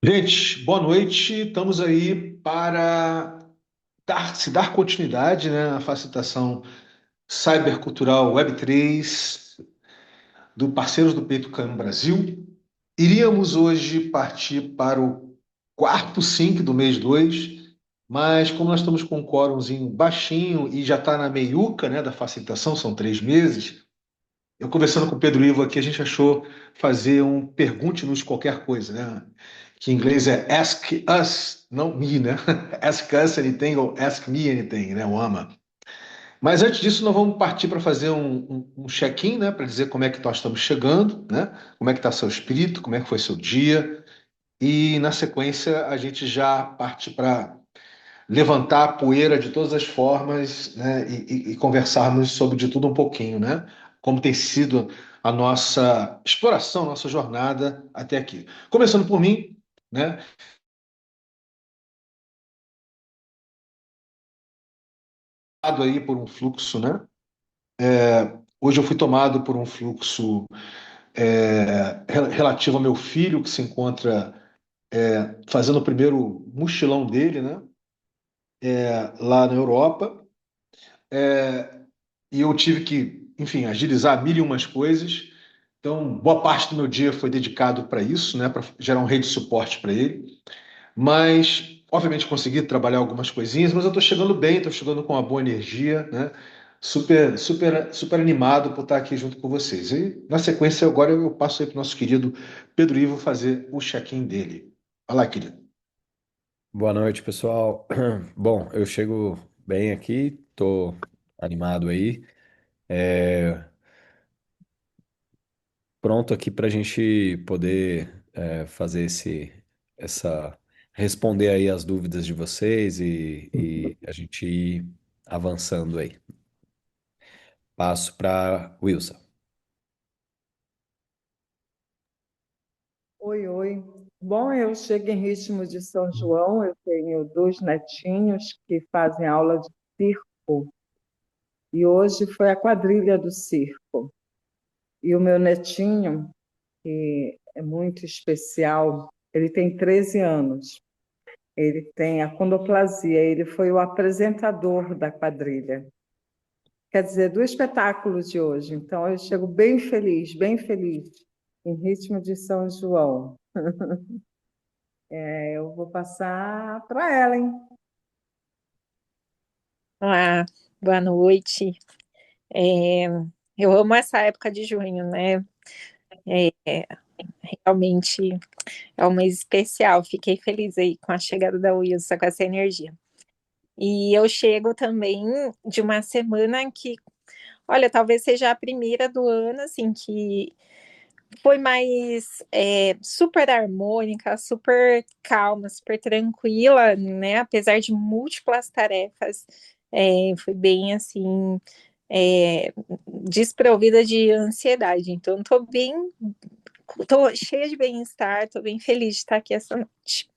Gente, boa noite. Estamos aí para se dar continuidade, né, à facilitação cybercultural Web3 do Parceiros do Peito Cam Brasil. Iríamos hoje partir para o quarto sync do mês 2, mas como nós estamos com um quórumzinho baixinho e já está na meiuca, né, da facilitação, são 3 meses, eu conversando com o Pedro Ivo aqui, a gente achou fazer um pergunte-nos qualquer coisa, né? Que em inglês é ask us, não me, né? Ask us anything ou ask me anything, né? O AMA. Mas antes disso, nós vamos partir para fazer um check-in, né? Para dizer como é que nós estamos chegando, né? Como é que está seu espírito, como é que foi seu dia. E na sequência, a gente já parte para levantar a poeira de todas as formas, né, e conversarmos sobre de tudo um pouquinho, né? Como tem sido a nossa exploração, nossa jornada até aqui. Começando por mim, né? Aí por um fluxo, né? Hoje eu fui tomado por um fluxo relativo ao meu filho que se encontra fazendo o primeiro mochilão dele, né? Lá na Europa. E eu tive que, enfim, agilizar mil e umas coisas. Então, boa parte do meu dia foi dedicado para isso, né, para gerar um rede de suporte para ele. Mas, obviamente, consegui trabalhar algumas coisinhas, mas eu estou chegando bem, estou chegando com uma boa energia, né? Super, super, super animado por estar aqui junto com vocês. E, na sequência, agora eu passo aí para o nosso querido Pedro Ivo fazer o check-in dele. Vai lá, querido. Boa noite, pessoal. Bom, eu chego bem aqui, tô animado aí, é, pronto aqui para a gente poder fazer responder aí as dúvidas de vocês e a gente ir avançando aí. Passo para Wilson. Oi, oi. Bom, eu chego em ritmo de São João, eu tenho dois netinhos que fazem aula de circo e hoje foi a quadrilha do circo. E o meu netinho, que é muito especial, ele tem 13 anos, ele tem achondroplasia, ele foi o apresentador da quadrilha, quer dizer, do espetáculo de hoje. Então eu chego bem feliz, em ritmo de São João. Eu vou passar para ela, hein? Olá, boa noite. É, eu amo essa época de junho, né? É, realmente é um mês especial. Fiquei feliz aí com a chegada da Wilson, com essa energia. E eu chego também de uma semana que, olha, talvez seja a primeira do ano, assim, que foi mais super harmônica, super calma, super tranquila, né? Apesar de múltiplas tarefas, foi bem assim é, desprovida de ansiedade. Então, tô cheia de bem-estar, tô bem feliz de estar aqui essa noite.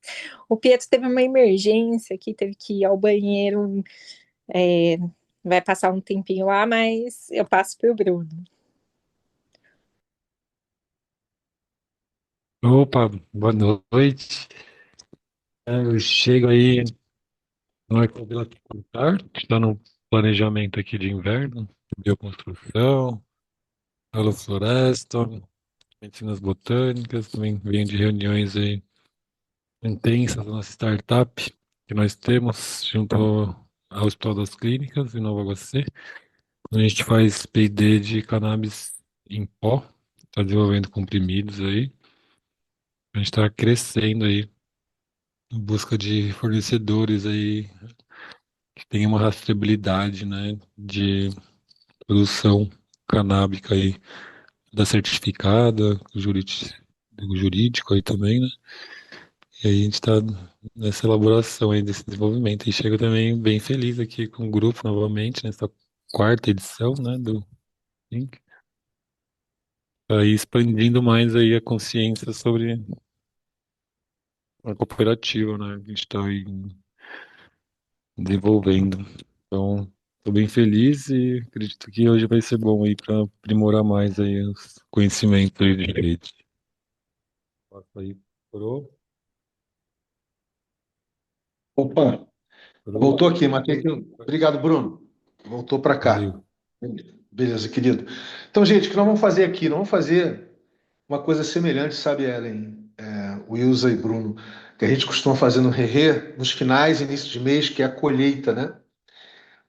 O Pietro teve uma emergência aqui, teve que ir ao banheiro, é, vai passar um tempinho lá, mas eu passo pro Bruno. Opa, boa noite. Eu chego aí no Ecovila Tricolor, que está no planejamento aqui de inverno, bioconstrução, agrofloresta, medicinas botânicas, também venho de reuniões aí intensas da nossa startup que nós temos junto ao Hospital das Clínicas em Nova Iguaçu. A gente faz P&D de cannabis em pó, está desenvolvendo comprimidos aí. A gente está crescendo aí em busca de fornecedores aí que tenha uma rastreabilidade, né, de produção canábica aí da certificada, jurídico aí também, né? E aí a gente está nessa elaboração aí desse desenvolvimento e chego também bem feliz aqui com o grupo novamente nessa quarta edição, né, do Think, aí expandindo mais aí a consciência sobre a cooperativa, né, que a gente está aí desenvolvendo. Então, estou bem feliz e acredito que hoje vai ser bom aí para aprimorar mais aí os conhecimentos aí de rede. Passa aí, pro. Opa, Tudo voltou aqui, matei aqui. bom? Obrigado, Bruno. Voltou para cá. Valeu. Beleza, querido. Então, gente, o que nós vamos fazer aqui? Nós vamos fazer uma coisa semelhante, sabe, Ellen, Wilson e Bruno, que a gente costuma fazer no Rerê, nos finais, início de mês, que é a colheita, né?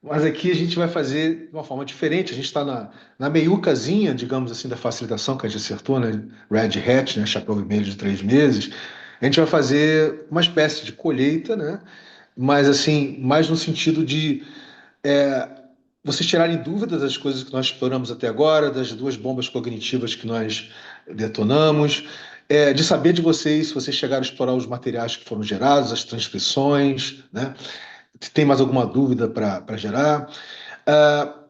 Mas aqui a gente vai fazer de uma forma diferente. A gente está na meiucazinha, digamos assim, da facilitação que a gente acertou, né? Red Hat, né? Chapéu vermelho de 3 meses. A gente vai fazer uma espécie de colheita, né? Mas assim, mais no sentido de vocês tirarem dúvidas das coisas que nós exploramos até agora, das duas bombas cognitivas que nós detonamos, de saber de vocês se vocês chegaram a explorar os materiais que foram gerados, as transcrições, né? Se tem mais alguma dúvida para gerar.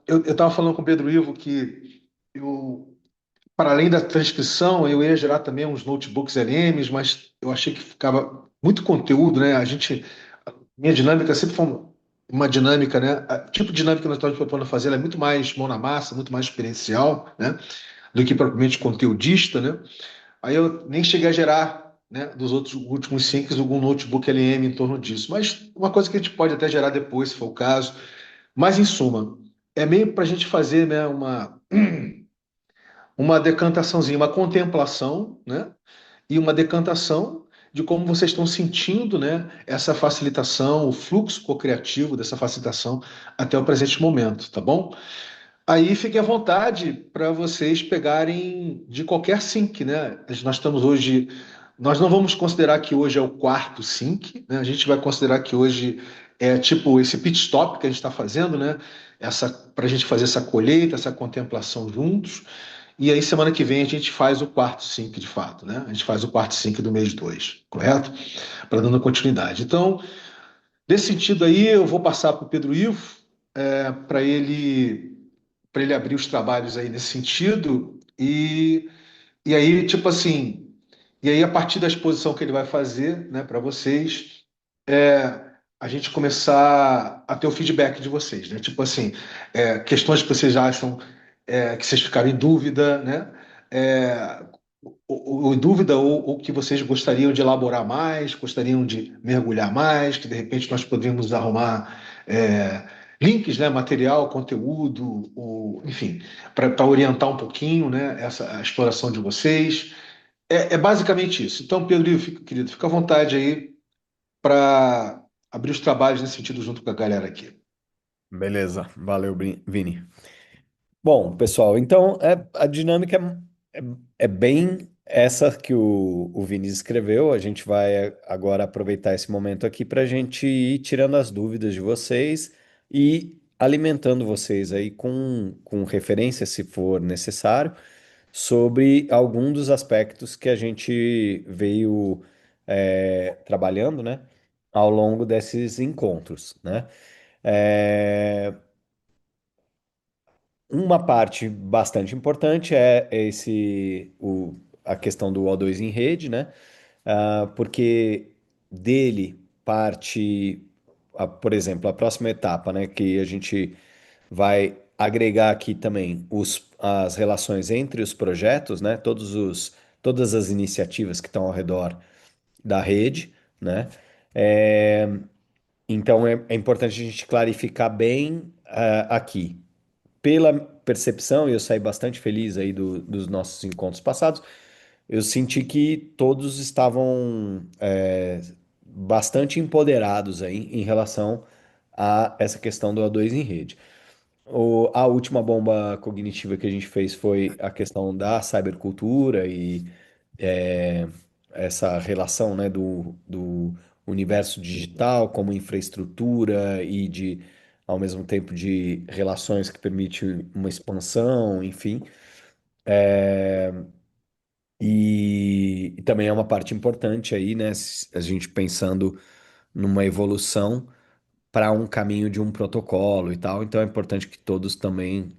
Eu estava falando com o Pedro Ivo que eu, para além da transcrição, eu ia gerar também uns notebooks LMs, mas eu achei que ficava muito conteúdo, né? Minha dinâmica sempre foi uma dinâmica, né? O tipo de dinâmica que nós estamos propondo fazer ela é muito mais mão na massa, muito mais experiencial, né? Do que propriamente conteudista, né? Aí eu nem cheguei a gerar, né, dos outros últimos cinco, algum notebook LM em torno disso. Mas uma coisa que a gente pode até gerar depois, se for o caso. Mas, em suma, é meio para a gente fazer, né, uma decantaçãozinha, uma contemplação, né? E uma decantação de como vocês estão sentindo, né, essa facilitação, o fluxo co-criativo dessa facilitação até o presente momento, tá bom? Aí fiquem à vontade para vocês pegarem de qualquer sync, né? Nós estamos hoje, nós não vamos considerar que hoje é o quarto sync, né? A gente vai considerar que hoje é tipo esse pit stop que a gente está fazendo, né? Para a gente fazer essa colheita, essa contemplação juntos. E aí, semana que vem, a gente faz o quarto sync de fato, né? A gente faz o quarto sync do mês 2, correto? Para dando continuidade. Então, nesse sentido aí, eu vou passar para o Pedro Ivo, para ele abrir os trabalhos aí nesse sentido. E aí, tipo assim, e aí, a partir da exposição que ele vai fazer, né, para vocês, a gente começar a ter o feedback de vocês, né? Tipo assim, questões que vocês acham que vocês ficaram em dúvida, né? É, ou dúvida ou que vocês gostariam de elaborar mais, gostariam de mergulhar mais, que de repente nós poderíamos arrumar links, né, material, conteúdo, enfim, para orientar um pouquinho, né, a exploração de vocês. É basicamente isso. Então, Pedro, querido, fica à vontade aí para abrir os trabalhos nesse sentido junto com a galera aqui. Beleza, valeu, Vini. Bom, pessoal, então a dinâmica é, é bem essa que o Vinícius escreveu. A gente vai agora aproveitar esse momento aqui para a gente ir tirando as dúvidas de vocês e alimentando vocês aí com referência, se for necessário, sobre algum dos aspectos que a gente veio trabalhando, né, ao longo desses encontros, né? É, uma parte bastante importante a questão do O2 em rede, né? Porque dele parte, por exemplo, a próxima etapa, né? Que a gente vai agregar aqui também as relações entre os projetos, né? Todas as iniciativas que estão ao redor da rede, né? É, então é importante a gente clarificar bem aqui pela percepção, e eu saí bastante feliz aí dos nossos encontros passados, eu senti que todos estavam bastante empoderados aí em relação a essa questão do O2 em rede. A última bomba cognitiva que a gente fez foi a questão da cybercultura e é, essa relação, né, do universo digital como infraestrutura e ao mesmo tempo, de relações que permitem uma expansão, enfim. E também é uma parte importante aí, né, a gente pensando numa evolução para um caminho de um protocolo e tal. Então é importante que todos também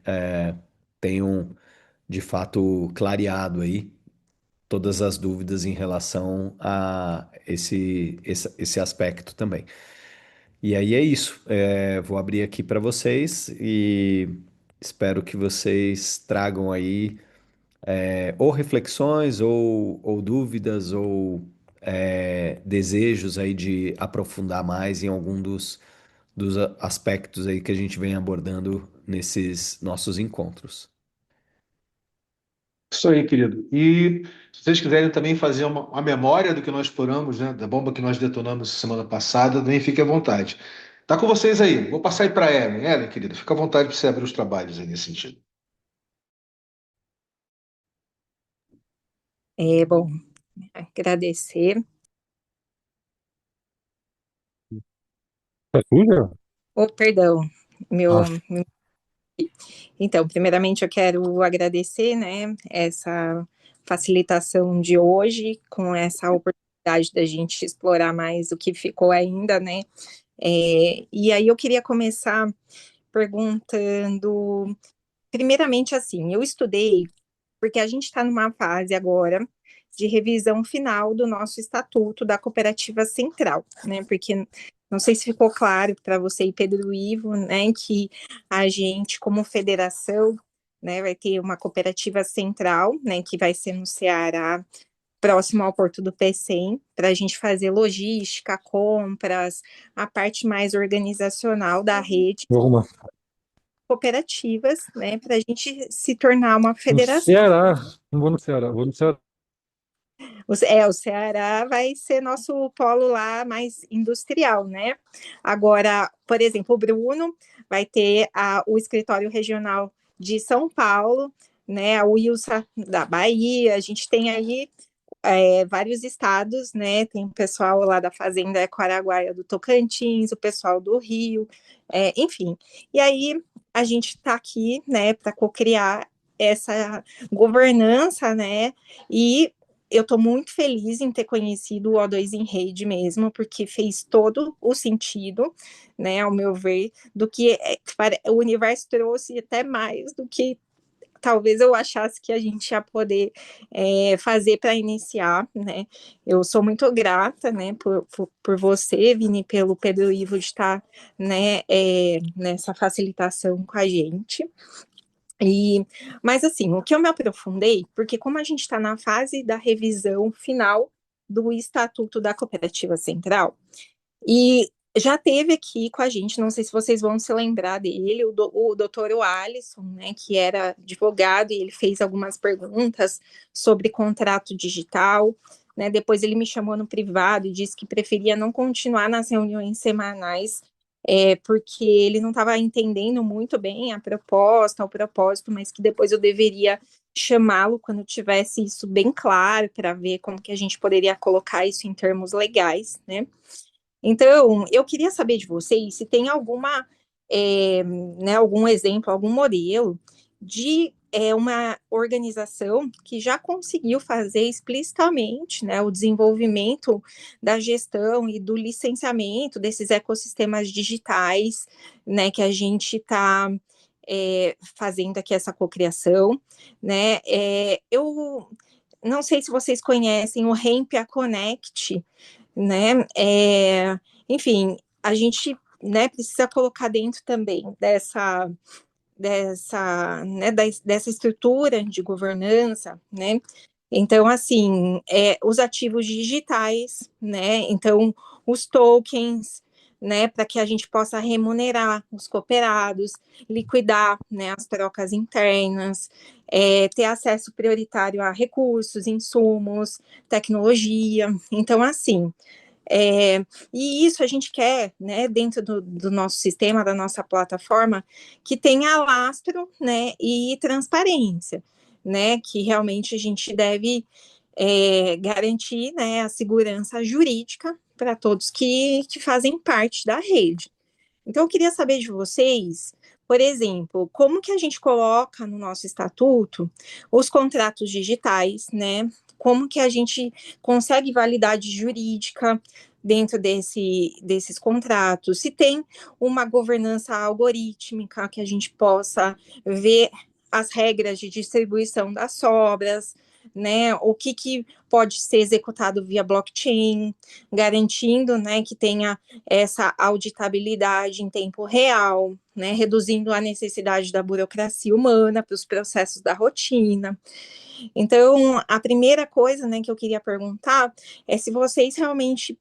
tenham de fato clareado aí todas as dúvidas em relação a esse aspecto também. E aí é isso. Vou abrir aqui para vocês e espero que vocês tragam aí ou reflexões ou dúvidas ou desejos aí de aprofundar mais em algum dos aspectos aí que a gente vem abordando nesses nossos encontros. Isso aí, querido. E se vocês quiserem também fazer uma memória do que nós exploramos, né, da bomba que nós detonamos semana passada, também fique à vontade. Tá com vocês aí. Vou passar aí para a Ellen. Ellen, querida, fica à vontade para você abrir os trabalhos aí nesse sentido. Bom, agradecer. É tudo? Oh, perdão, meu, Ah, Então, primeiramente eu quero agradecer, né, essa facilitação de hoje, com essa oportunidade da gente explorar mais o que ficou ainda, né? E aí eu queria começar perguntando, primeiramente assim, eu estudei porque a gente está numa fase agora de revisão final do nosso estatuto da Cooperativa Central, né? Porque não sei se ficou claro para você e Pedro Ivo, né, que a gente, como federação, né, vai ter uma cooperativa central, né, que vai ser no Ceará, próximo ao Porto do Pecém, para a gente fazer logística, compras, a parte mais organizacional da rede, vou arrumar. cooperativas, né, para a gente se tornar uma No federação. Ceará. Não vou no Ceará, vou no Ceará. O Ceará vai ser nosso polo lá mais industrial, né? Agora, por exemplo, o Bruno vai ter o escritório regional de São Paulo, né? A Wilson da Bahia, a gente tem aí vários estados, né? Tem o pessoal lá da Fazenda Ecoaraguaia do Tocantins, o pessoal do Rio, enfim. E aí a gente está aqui, né, para co-criar essa governança, né? E eu estou muito feliz em ter conhecido o O2 em Rede mesmo, porque fez todo o sentido, né, ao meu ver, do que o universo trouxe até mais do que talvez eu achasse que a gente ia poder fazer para iniciar, né? Eu sou muito grata, né, por você, Vini, pelo Pedro Ivo de estar, né, nessa facilitação com a gente. Mas assim, o que eu me aprofundei, porque como a gente está na fase da revisão final do Estatuto da Cooperativa Central, e já teve aqui com a gente, não sei se vocês vão se lembrar dele, o doutor Alisson, né, que era advogado, e ele fez algumas perguntas sobre contrato digital, né, depois ele me chamou no privado e disse que preferia não continuar nas reuniões semanais, porque ele não estava entendendo muito bem a proposta, o propósito, mas que depois eu deveria chamá-lo quando tivesse isso bem claro, para ver como que a gente poderia colocar isso em termos legais, né? Então, eu queria saber de vocês se tem né, algum exemplo, algum modelo de uma organização que já conseguiu fazer explicitamente, né, o desenvolvimento da gestão e do licenciamento desses ecossistemas digitais, né, que a gente está fazendo aqui essa cocriação, né? Eu não sei se vocês conhecem o Rempia Connect, né? Enfim, a gente, né, precisa colocar dentro também dessa estrutura de governança, né? Então, assim, os ativos digitais, né? Então, os tokens, né, para que a gente possa remunerar os cooperados, liquidar, né, as trocas internas, ter acesso prioritário a recursos, insumos, tecnologia. Então, assim, e isso a gente quer, né, dentro do nosso sistema, da nossa plataforma, que tenha lastro, né, e transparência, né, que realmente a gente deve garantir, né, a segurança jurídica para todos que fazem parte da rede. Então, eu queria saber de vocês, por exemplo, como que a gente coloca no nosso estatuto os contratos digitais, né? Como que a gente consegue validade jurídica dentro desses contratos? Se tem uma governança algorítmica que a gente possa ver as regras de distribuição das sobras, né? O que pode ser executado via blockchain, garantindo, né, que tenha essa auditabilidade em tempo real, né, reduzindo a necessidade da burocracia humana para os processos da rotina. Então, a primeira coisa, né, que eu queria perguntar é se vocês realmente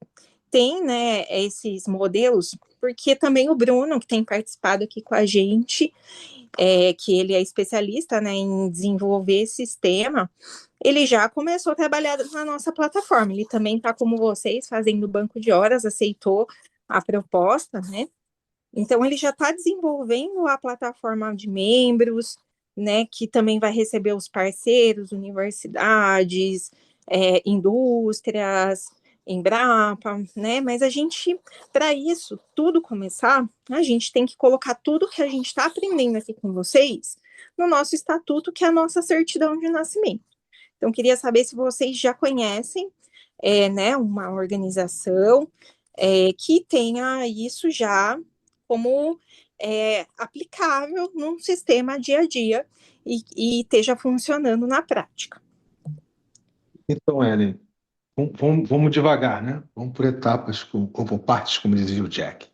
têm, né, esses modelos, porque também o Bruno, que tem participado aqui com a gente, que ele é especialista, né, em desenvolver sistema, ele já começou a trabalhar na nossa plataforma. Ele também está como vocês, fazendo banco de horas, aceitou a proposta, né? Então, ele já está desenvolvendo a plataforma de membros, né, que também vai receber os parceiros, universidades, indústrias, Embrapa, né? Mas a gente, para isso tudo começar, a gente tem que colocar tudo que a gente está aprendendo aqui com vocês no nosso estatuto, que é a nossa certidão de nascimento. Então, queria saber se vocês já conhecem, né, uma organização que tenha isso já como aplicável num sistema dia a dia e esteja funcionando na prática. Então, Ellen, vamos devagar, né? Vamos por etapas, ou por partes, como dizia o Jack.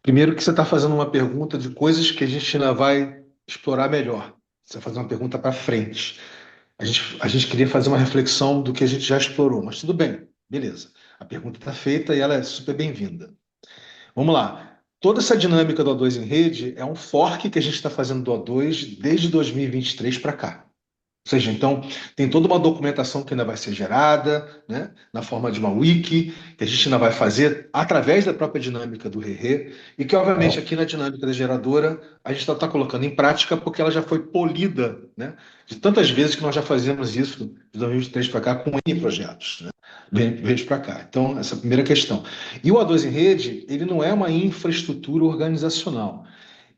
Primeiro que você está fazendo uma pergunta de coisas que a gente ainda vai explorar melhor. Você vai fazer uma pergunta para frente. A gente queria fazer uma reflexão do que a gente já explorou, mas tudo bem, beleza. A pergunta está feita e ela é super bem-vinda. Vamos lá. Toda essa dinâmica do O2 em rede é um fork que a gente está fazendo do O2 desde 2023 para cá. Ou seja, então, tem toda uma documentação que ainda vai ser gerada, né, na forma de uma wiki, que a gente ainda vai fazer através da própria dinâmica do Rerê, e que, obviamente, aqui na dinâmica da geradora, a gente está colocando em prática porque ela já foi polida, né, de tantas vezes que nós já fazemos isso de 2023 para cá com N projetos, né, vezes para cá. Então, essa é a primeira questão. E o A2 em rede, ele não é uma infraestrutura organizacional.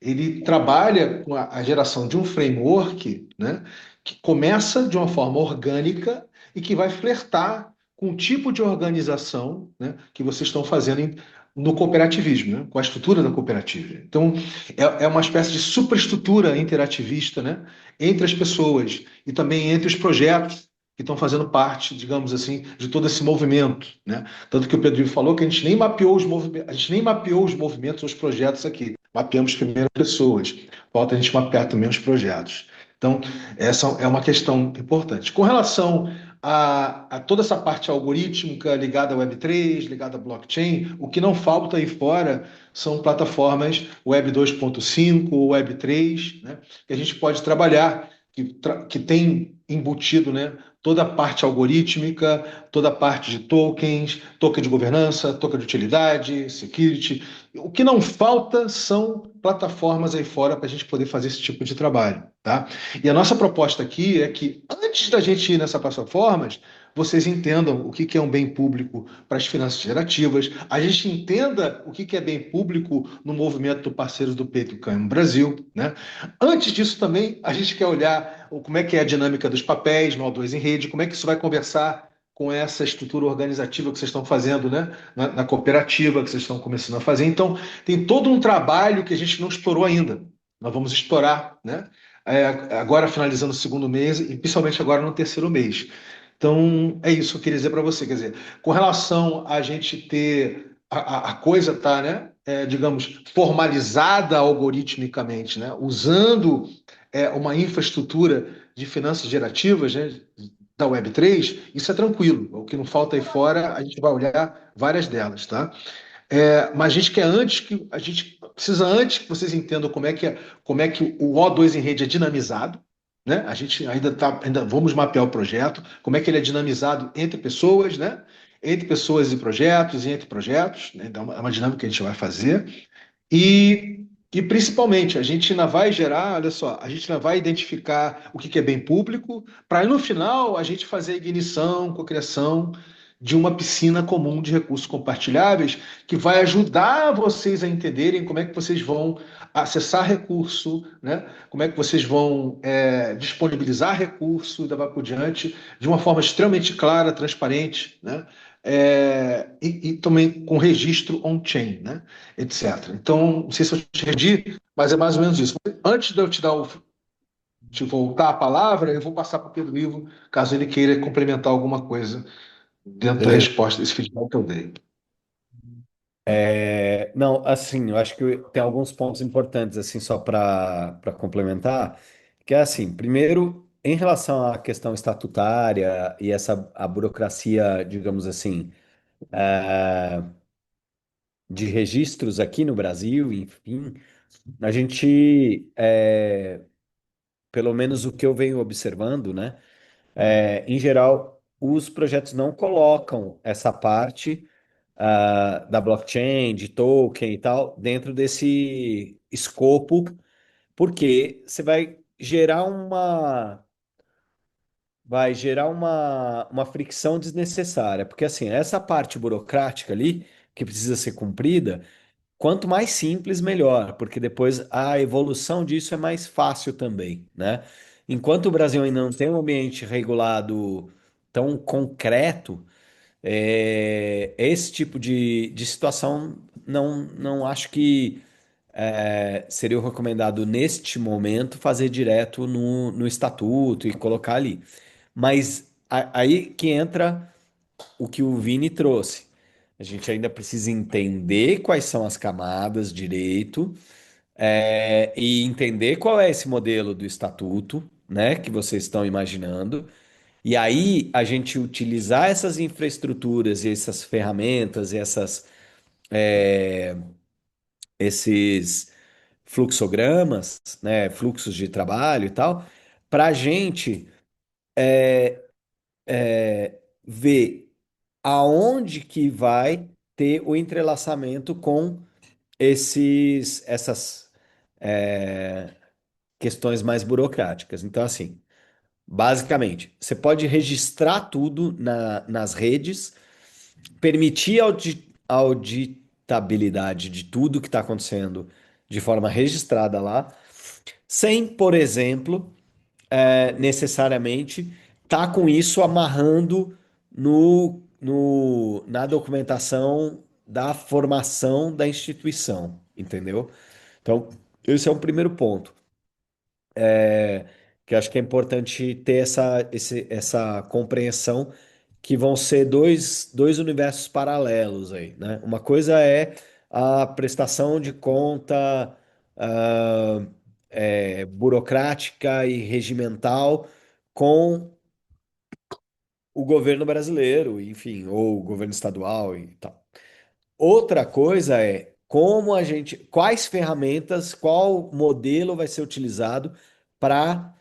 Ele trabalha com a geração de um framework, né, que começa de uma forma orgânica e que vai flertar com o tipo de organização, né, que vocês estão fazendo no cooperativismo, né, com a estrutura da cooperativa. Então, é uma espécie de superestrutura interativista, né, entre as pessoas e também entre os projetos que estão fazendo parte, digamos assim, de todo esse movimento, né? Tanto que o Pedro falou que a gente nem mapeou os movimentos, a gente nem mapeou os movimentos, os projetos aqui. Mapeamos primeiro pessoas. Falta a gente mapear também os projetos. Então, essa é uma questão importante. Com relação a toda essa parte algorítmica ligada à Web3, ligada à blockchain, o que não falta aí fora são plataformas Web 2.5 ou Web 3, né, que a gente pode trabalhar, que tem embutido, né, toda a parte algorítmica, toda a parte de tokens, token de governança, token de utilidade, security. O que não falta são plataformas aí fora para a gente poder fazer esse tipo de trabalho, tá? E a nossa proposta aqui é que, antes da gente ir nessas plataformas, vocês entendam o que é um bem público para as finanças gerativas, a gente entenda o que é bem público no movimento do Parceiros do Peito no Brasil, né? Antes disso também, a gente quer olhar como é que é a dinâmica dos papéis no O2 em rede, como é que isso vai conversar com essa estrutura organizativa que vocês estão fazendo, né? Na cooperativa que vocês estão começando a fazer. Então, tem todo um trabalho que a gente não explorou ainda. Nós vamos explorar, né? Agora finalizando o segundo mês e principalmente agora no terceiro mês. Então, é isso que eu queria dizer para você. Quer dizer, com relação a gente ter a coisa tá, né? Digamos, formalizada algoritmicamente, né? Usando uma infraestrutura de finanças gerativas, né? Da Web3, isso é tranquilo. O que não falta aí fora, a gente vai olhar várias delas, tá? Mas a gente precisa antes que vocês entendam como é que o O2 em rede é dinamizado, né? A gente ainda vamos mapear o projeto, como é que ele é dinamizado entre pessoas, né? Entre pessoas e projetos, e entre projetos, né? Então, é uma dinâmica que a gente vai fazer. E principalmente, a gente ainda vai gerar, olha só, a gente ainda vai identificar o que é bem público, para no final a gente fazer a ignição, cocriação de uma piscina comum de recursos compartilháveis que vai ajudar vocês a entenderem como é que vocês vão acessar recurso, né? Como é que vocês vão disponibilizar recurso, e daí por diante, de uma forma extremamente clara, transparente, né? E também com registro on-chain, né? Etc. Então, não sei se eu te respondi, mas é mais ou menos isso. Antes de eu te voltar a palavra, eu vou passar para o Pedro Ivo, caso ele queira complementar alguma coisa dentro da Beleza. resposta desse feedback que eu dei. Não, assim, eu acho que tem alguns pontos importantes, assim, só para complementar, que é assim, primeiro. em relação à questão estatutária e a burocracia, digamos assim, eh, de registros aqui no Brasil, enfim, a gente, pelo menos o que eu venho observando, né, em geral, os projetos não colocam essa parte, da blockchain, de token e tal, dentro desse escopo, porque você vai gerar uma fricção desnecessária, porque assim, essa parte burocrática ali, que precisa ser cumprida, quanto mais simples, melhor, porque depois a evolução disso é mais fácil também, né? Enquanto o Brasil ainda não tem um ambiente regulado tão concreto, esse tipo de situação não acho que seria o recomendado neste momento fazer direto no estatuto e colocar ali. Mas aí que entra o que o Vini trouxe. A gente ainda precisa entender quais são as camadas direito, e entender qual é esse modelo do estatuto, né, que vocês estão imaginando. E aí a gente utilizar essas infraestruturas e essas ferramentas, esses fluxogramas, né, fluxos de trabalho e tal, para a gente ver aonde que vai ter o entrelaçamento com essas questões mais burocráticas. Então, assim, basicamente, você pode registrar tudo nas redes, permitir a auditabilidade de tudo que está acontecendo de forma registrada lá, sem, por exemplo, necessariamente tá com isso amarrando na documentação da formação da instituição, entendeu? Então, esse é o primeiro ponto, que eu acho que é importante ter essa compreensão que vão ser dois universos paralelos aí, né? Uma coisa é a prestação de conta, ah, burocrática e regimental com o governo brasileiro, enfim, ou o governo estadual e tal. Outra coisa é quais ferramentas, qual modelo vai ser utilizado para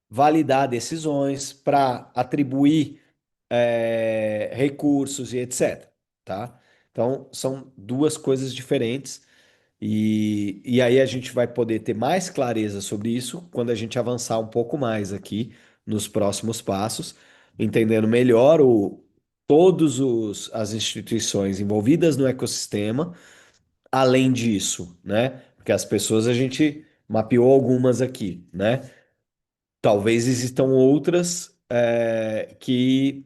validar decisões, para atribuir recursos e etc. Tá? Então, são duas coisas diferentes. E aí a gente vai poder ter mais clareza sobre isso quando a gente avançar um pouco mais aqui nos próximos passos, entendendo melhor as instituições envolvidas no ecossistema, além disso, né? Porque as pessoas a gente mapeou algumas aqui, né? Talvez existam outras que,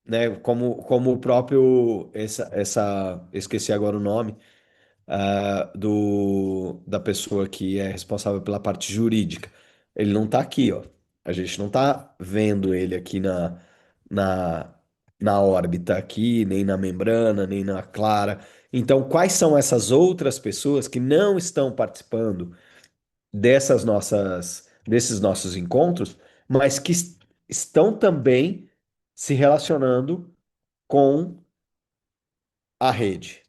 né, como o próprio esqueci agora o nome da pessoa que é responsável pela parte jurídica. Ele não está aqui, ó. A gente não está vendo ele aqui na, na órbita aqui, nem na membrana, nem na clara. Então, quais são essas outras pessoas que não estão participando desses nossos encontros, mas que estão também se relacionando com a rede,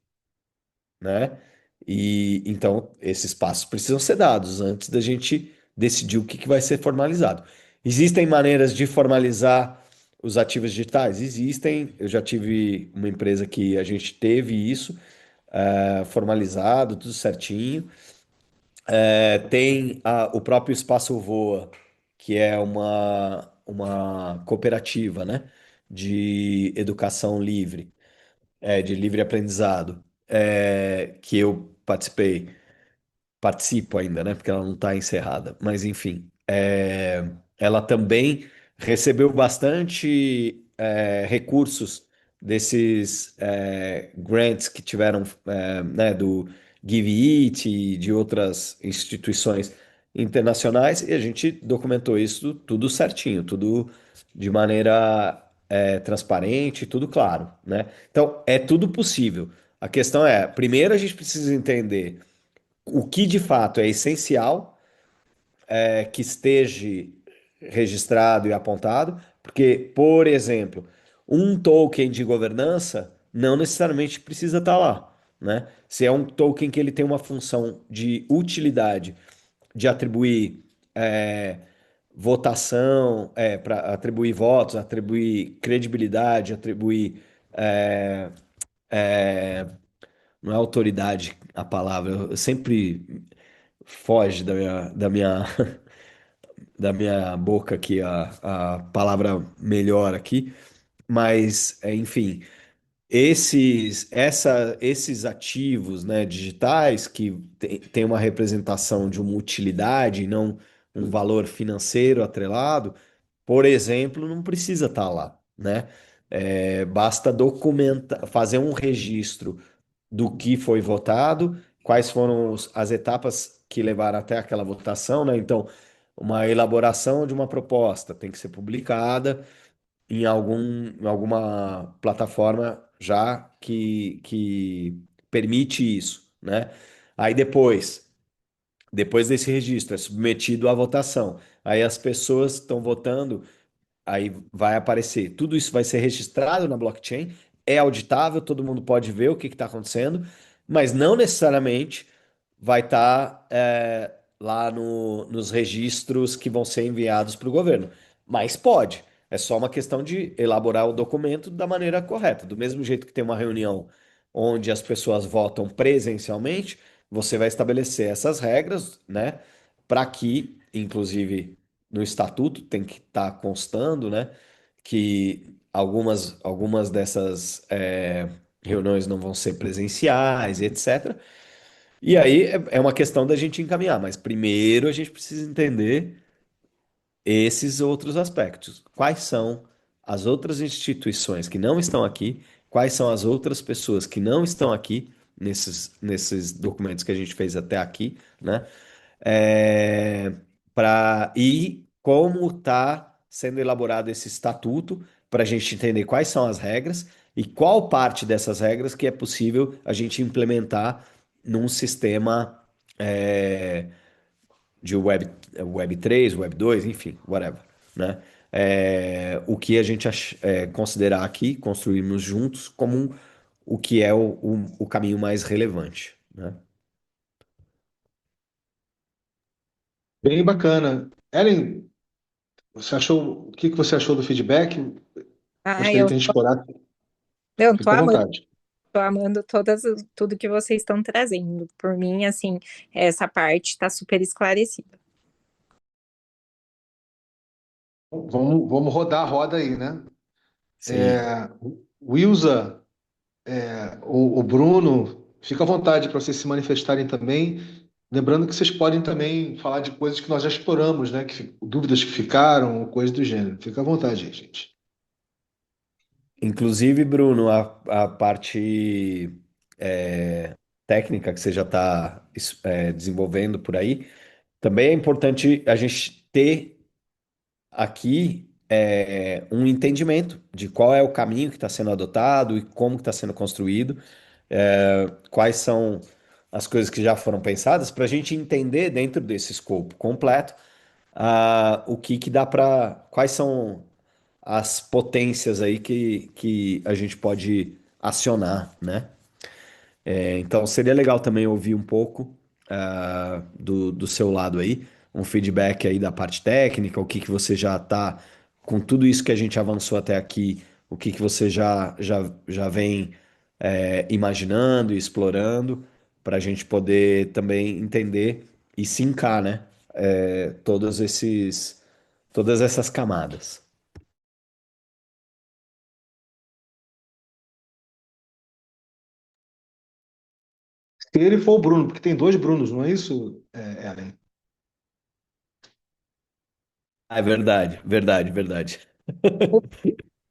né? E então esses passos precisam ser dados antes da gente decidir o que vai ser formalizado. Existem maneiras de formalizar os ativos digitais? Existem. Eu já tive uma empresa que a gente teve isso formalizado, tudo certinho. Tem o próprio Espaço Voa, que é uma cooperativa, né, de educação livre, de livre aprendizado, que eu participo ainda, né? Porque ela não está encerrada. Mas, enfim, ela também recebeu bastante recursos desses grants que tiveram, né, do Give It e de outras instituições internacionais, e a gente documentou isso tudo certinho, tudo de maneira transparente, tudo claro, né? Então, é tudo possível. A questão é, primeiro a gente precisa entender o que de fato é essencial, que esteja registrado e apontado, porque, por exemplo, um token de governança não necessariamente precisa estar lá, né? Se é um token que ele tem uma função de utilidade, de atribuir votação, para atribuir votos, atribuir credibilidade, atribuir é, é, não é autoridade a palavra, eu sempre foge da minha boca aqui a palavra melhor aqui, mas enfim, esses ativos, né, digitais que tem uma representação de uma utilidade, e não um valor financeiro atrelado, por exemplo, não precisa estar lá, né? Basta documentar, fazer um registro do que foi votado, quais foram as etapas que levaram até aquela votação, né? Então, uma elaboração de uma proposta tem que ser publicada em alguma plataforma já que permite isso, né? Aí depois desse registro, é submetido à votação. Aí as pessoas estão votando. Aí vai aparecer. Tudo isso vai ser registrado na blockchain, é auditável, todo mundo pode ver o que está acontecendo, mas não necessariamente vai estar lá nos registros que vão ser enviados para o governo. Mas pode. É só uma questão de elaborar o documento da maneira correta. Do mesmo jeito que tem uma reunião onde as pessoas votam presencialmente, você vai estabelecer essas regras, né? Para que, inclusive no estatuto tem que estar constando, né, que algumas dessas reuniões não vão ser presenciais, etc. E aí é uma questão da gente encaminhar, mas primeiro a gente precisa entender esses outros aspectos. Quais são as outras instituições que não estão aqui? Quais são as outras pessoas que não estão aqui nesses documentos que a gente fez até aqui, né? é, e como está sendo elaborado esse estatuto para a gente entender quais são as regras e qual parte dessas regras que é possível a gente implementar num sistema de web 3, Web 2, enfim, whatever, né? O que a gente considerar aqui, construirmos juntos, como o que é o caminho mais relevante, né? Bem bacana. Ellen, o que que você achou do feedback? Ah, Gostaria que a gente explorasse. eu Fica à vontade. tô amando tudo que vocês estão trazendo. Por mim, assim, essa parte está super esclarecida. Vamos rodar a roda aí, né? Sim. Wilza, o Bruno, fica à vontade para vocês se manifestarem também. Lembrando que vocês podem também falar de coisas que nós já exploramos, né? Dúvidas que ficaram, coisas do gênero. Fica à vontade aí, gente. Inclusive, Bruno, a parte técnica que você já está desenvolvendo por aí, também é importante a gente ter aqui um entendimento de qual é o caminho que está sendo adotado e como está sendo construído, quais são as coisas que já foram pensadas, para a gente entender dentro desse escopo completo o que dá para. Quais são as potências aí que a gente pode acionar, né? Então seria legal também ouvir um pouco do seu lado aí, um feedback aí da parte técnica, o que que você já está, com tudo isso que a gente avançou até aqui, o que que você já vem imaginando e explorando, para a gente poder também entender e sincar, né? Todas essas camadas. Se ele for o Bruno, porque tem dois Brunos, não é isso, Ellen? Ah, é verdade, verdade, verdade.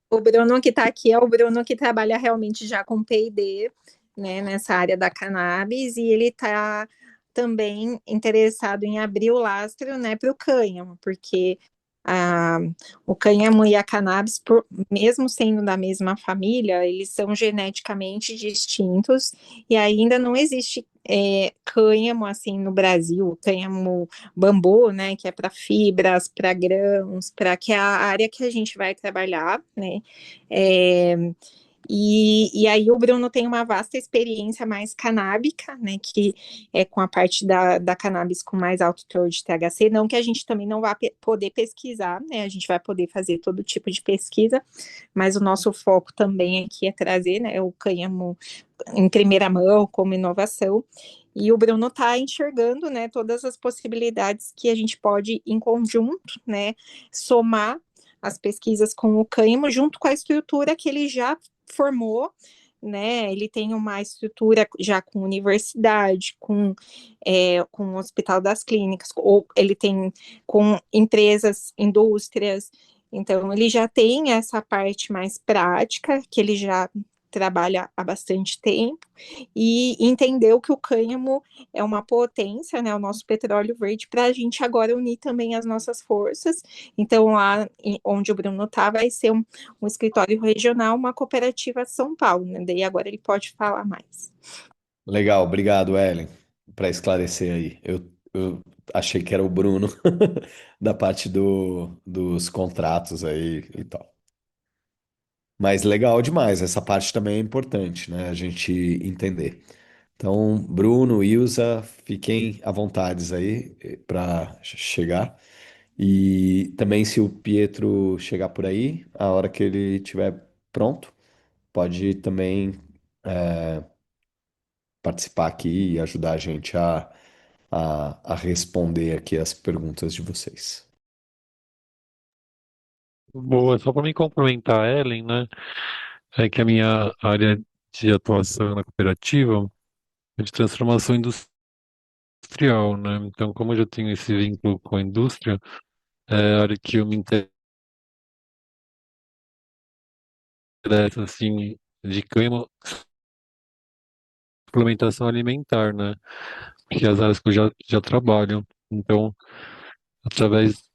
O Bruno que está aqui é o Bruno que trabalha realmente já com P&D, né, nessa área da cannabis, e ele está também interessado em abrir o lastro, né, para o cânhamo, porque a, o cânhamo e a cannabis, mesmo sendo da mesma família, eles são geneticamente distintos e ainda não existe cânhamo, assim, no Brasil, cânhamo bambu, né, que é para fibras, para grãos, para que é a área que a gente vai trabalhar, né, é, e aí o Bruno tem uma vasta experiência mais canábica, né, que é com a parte da cannabis com mais alto teor de THC, não que a gente também não vá poder pesquisar, né, a gente vai poder fazer todo tipo de pesquisa, mas o nosso foco também aqui é trazer, né, o cânhamo em primeira mão como inovação, e o Bruno está enxergando, né, todas as possibilidades que a gente pode, em conjunto, né, somar as pesquisas com o cânhamo junto com a estrutura que ele já formou, né? Ele tem uma estrutura já com universidade, com o Hospital das Clínicas, ou ele tem com empresas, indústrias. Então, ele já tem essa parte mais prática, que ele já trabalha há bastante tempo, e entendeu que o cânhamo é uma potência, né, o nosso petróleo verde, para a gente agora unir também as nossas forças. Então, lá onde o Bruno está, vai ser um escritório regional, uma cooperativa de São Paulo, né? Daí agora ele pode falar mais. Legal, obrigado, Ellen, para esclarecer aí. Eu achei que era o Bruno da parte dos contratos aí e tal. Mas legal demais, essa parte também é importante, né? A gente entender. Então, Bruno, Ilza, fiquem à vontade aí para chegar. E também, se o Pietro chegar por aí, a hora que ele estiver pronto, pode também participar aqui e ajudar a gente a responder aqui as perguntas de vocês. Boa, só para me complementar, Ellen, né? É que a minha área de atuação na cooperativa é de transformação industrial, né? Então, como eu já tenho esse vínculo com a indústria, é a área que eu me interessa, assim, de clima, suplementação alimentar, né? Que é as áreas que eu já trabalho. Então, através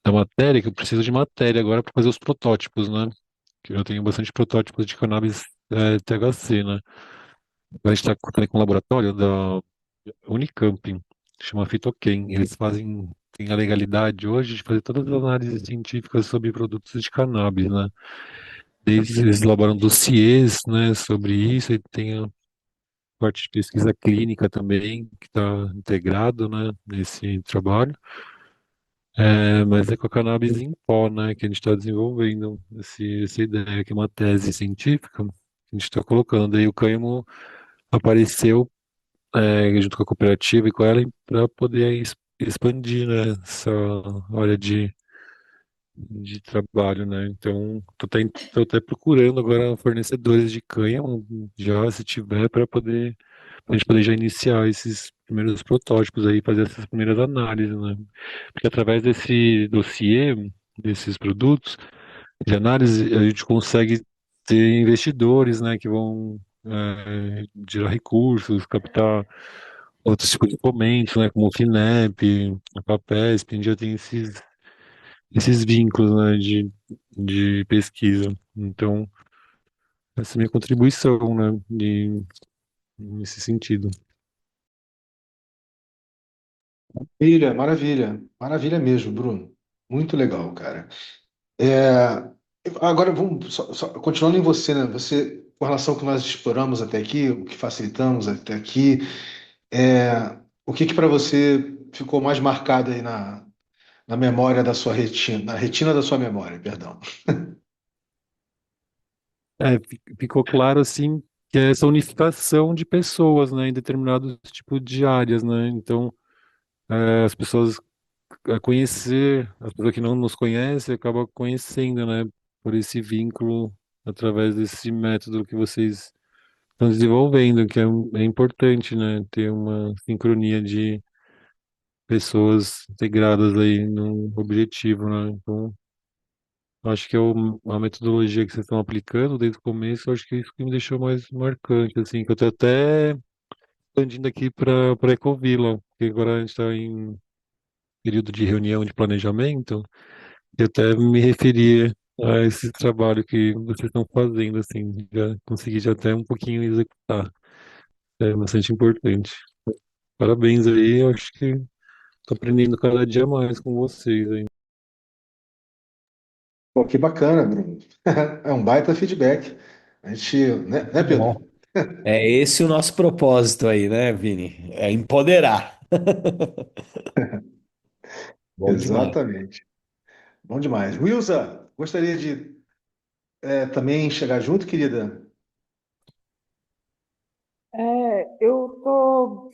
da matéria, que eu preciso de matéria agora para fazer os protótipos, né? Que eu tenho bastante protótipos de cannabis THC, né? A gente está também com um laboratório da Unicamp, chama Fitoquem. Eles têm a legalidade hoje de fazer todas as análises científicas sobre produtos de cannabis, né? Eles elaboram dossiês, né, sobre isso, e tem a parte de pesquisa clínica também, que está integrado, né, nesse trabalho. Mas é com a cannabis em pó, né, que a gente está desenvolvendo essa ideia, que é uma tese científica que a gente está colocando. Aí o cânhamo apareceu junto com a cooperativa e com ela para poder expandir, né, essa área de trabalho, né? Então, tô até procurando agora fornecedores de cânhamo, já se tiver, pra gente poder já iniciar esses primeiros protótipos aí, fazer essas primeiras análises, né? Porque através desse dossiê, desses produtos de análise, a gente consegue ter investidores, né, que vão gerar recursos, captar outros tipos de fomentos, né, como o FINEP, a FAPESP, a gente já tem esses vínculos, né, de pesquisa. Então, essa é a minha contribuição, né, nesse sentido. Maravilha, maravilha, maravilha mesmo, Bruno. Muito legal, cara. É, agora vamos continuando em você, né? Você, com relação ao que nós exploramos até aqui, o que facilitamos até aqui, o que que para você ficou mais marcado aí na memória da sua retina, na retina da sua memória, perdão. Ficou claro, assim, que é essa unificação de pessoas, né, em determinados tipos de áreas, né, então, as pessoas conhecer, as pessoas que não nos conhecem, acabam conhecendo, né, por esse vínculo, através desse método que vocês estão desenvolvendo, que é importante, né, ter uma sincronia de pessoas integradas aí no objetivo, né, então, acho que a metodologia que vocês estão aplicando desde o começo, acho que é isso que me deixou mais marcante, assim, que eu tô até expandindo aqui para Ecovila, porque agora a gente está em período de reunião de planejamento, e até me referi a esse trabalho que vocês estão fazendo, assim, já consegui já até um pouquinho executar. É bastante importante. Parabéns aí, eu acho que tô aprendendo cada dia mais com vocês aí. Pô, que bacana, Bruno. É um baita feedback. A gente, né, Bom, Pedro? é esse o nosso propósito aí, né, Vini? É empoderar. Bom demais. Exatamente. Bom demais. Wilson, gostaria de também chegar junto, querida?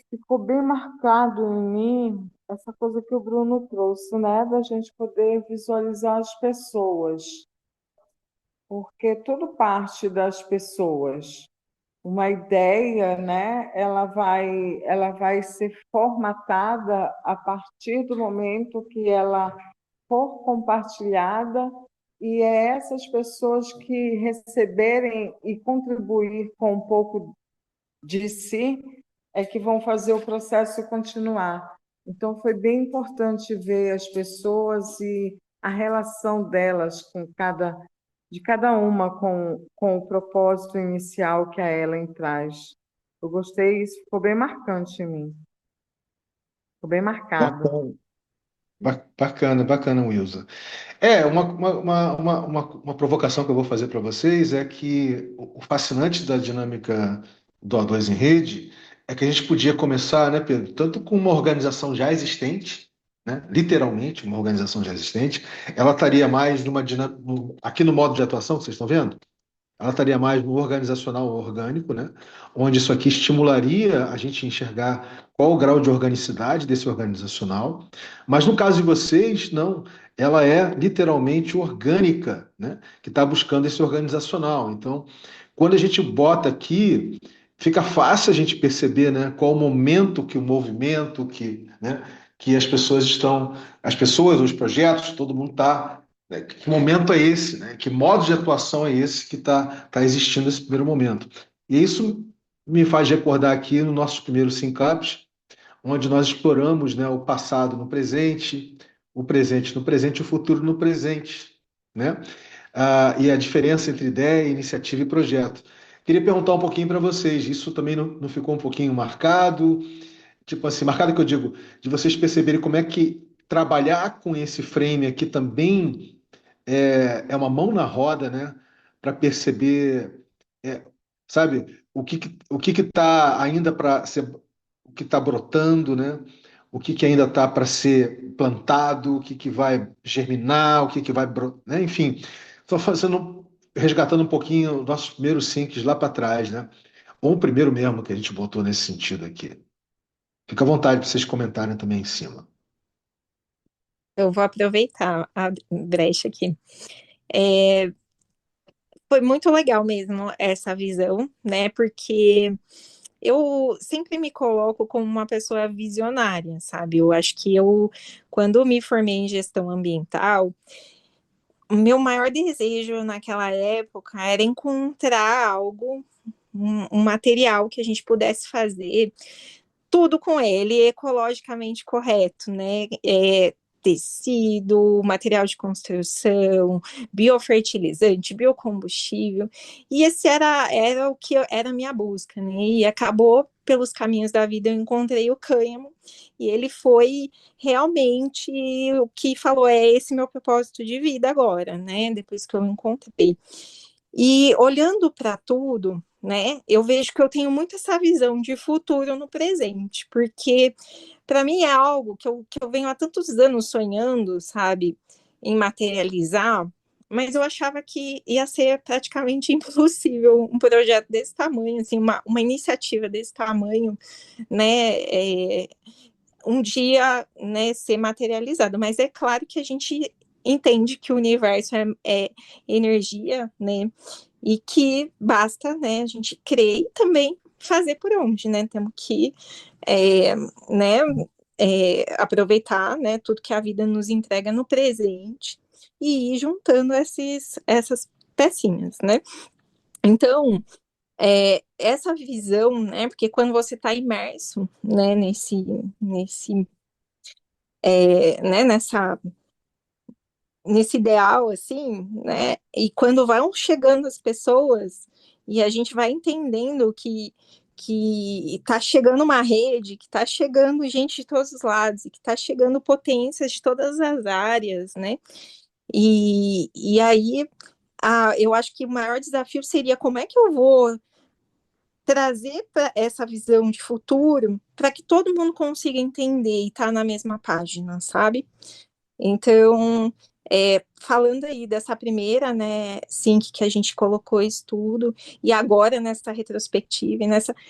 Ficou bem marcado em mim essa coisa que o Bruno trouxe, né? Da gente poder visualizar as pessoas, porque tudo parte das pessoas. Uma ideia, né? Ela vai ser formatada a partir do momento que ela for compartilhada, e é essas pessoas que receberem e contribuir com um pouco de si é que vão fazer o processo continuar. Então, foi bem importante ver as pessoas e a relação delas de cada uma com o propósito inicial que a Ellen traz. Eu gostei, isso ficou bem marcante em mim, ficou bem marcado. Bacana, bacana, bacana, Wilson. Uma provocação que eu vou fazer para vocês é que o fascinante da dinâmica do A2 em rede é que a gente podia começar, né, Pedro, tanto com uma organização já existente, né, literalmente uma organização já existente, ela estaria mais aqui no modo de atuação que vocês estão vendo, ela estaria mais no organizacional orgânico, né? Onde isso aqui estimularia a gente enxergar qual o grau de organicidade desse organizacional. Mas no caso de vocês, não. Ela é literalmente orgânica, né? Que está buscando esse organizacional. Então, quando a gente bota aqui, fica fácil a gente perceber, né? Qual o momento que o movimento, né? Que as pessoas, os projetos, todo mundo está, né? Que momento é esse, né? Que modo de atuação é esse que tá existindo nesse primeiro momento? E isso me faz recordar aqui no nosso primeiro Syncaps, onde nós exploramos, né, o passado no presente, o presente no presente e o futuro no presente, né? E a diferença entre ideia, iniciativa e projeto. Queria perguntar um pouquinho para vocês, isso também não ficou um pouquinho marcado? Tipo assim, marcado que eu digo, de vocês perceberem como é que trabalhar com esse frame aqui também é uma mão na roda, né? Para perceber, é, sabe, o que está ainda para ser, o que está brotando, né? O que ainda está para ser plantado, o que vai germinar, o que vai, né? Enfim, estou fazendo, resgatando um pouquinho nossos primeiros sinks lá para trás, né? Ou o primeiro mesmo que a gente botou nesse sentido aqui. Fica à vontade para vocês comentarem também em cima. Eu vou aproveitar a brecha aqui. É, foi muito legal mesmo essa visão, né? Porque eu sempre me coloco como uma pessoa visionária, sabe? Eu acho que quando me formei em gestão ambiental, o meu maior desejo naquela época era encontrar algo, um material que a gente pudesse fazer tudo com ele ecologicamente correto, né? Tecido, material de construção, biofertilizante, biocombustível. E esse era o que era a minha busca, né? E acabou, pelos caminhos da vida, eu encontrei o cânhamo, e ele foi realmente o que falou: é esse meu propósito de vida agora, né? Depois que eu encontrei. E olhando para tudo, né, eu vejo que eu tenho muito essa visão de futuro no presente, porque para mim é algo que eu venho há tantos anos sonhando, sabe, em materializar, mas eu achava que ia ser praticamente impossível um projeto desse tamanho, assim, uma iniciativa desse tamanho, né, um dia, né, ser materializado. Mas é claro que a gente entende que o universo é energia, né, e que basta, né, a gente crer e também fazer por onde, né, temos que, né, aproveitar, né, tudo que a vida nos entrega no presente e ir juntando essas pecinhas, né. Então, essa visão, né, porque quando você está imerso, né, né, nesse ideal, assim, né? E quando vão chegando as pessoas e a gente vai entendendo que está chegando uma rede, que está chegando gente de todos os lados, e que está chegando potências de todas as áreas, né? E aí, eu acho que o maior desafio seria como é que eu vou trazer para essa visão de futuro para que todo mundo consiga entender e estar tá na mesma página, sabe? Então, falando aí dessa primeira, né, sync que a gente colocou isso tudo, e agora nessa retrospectiva,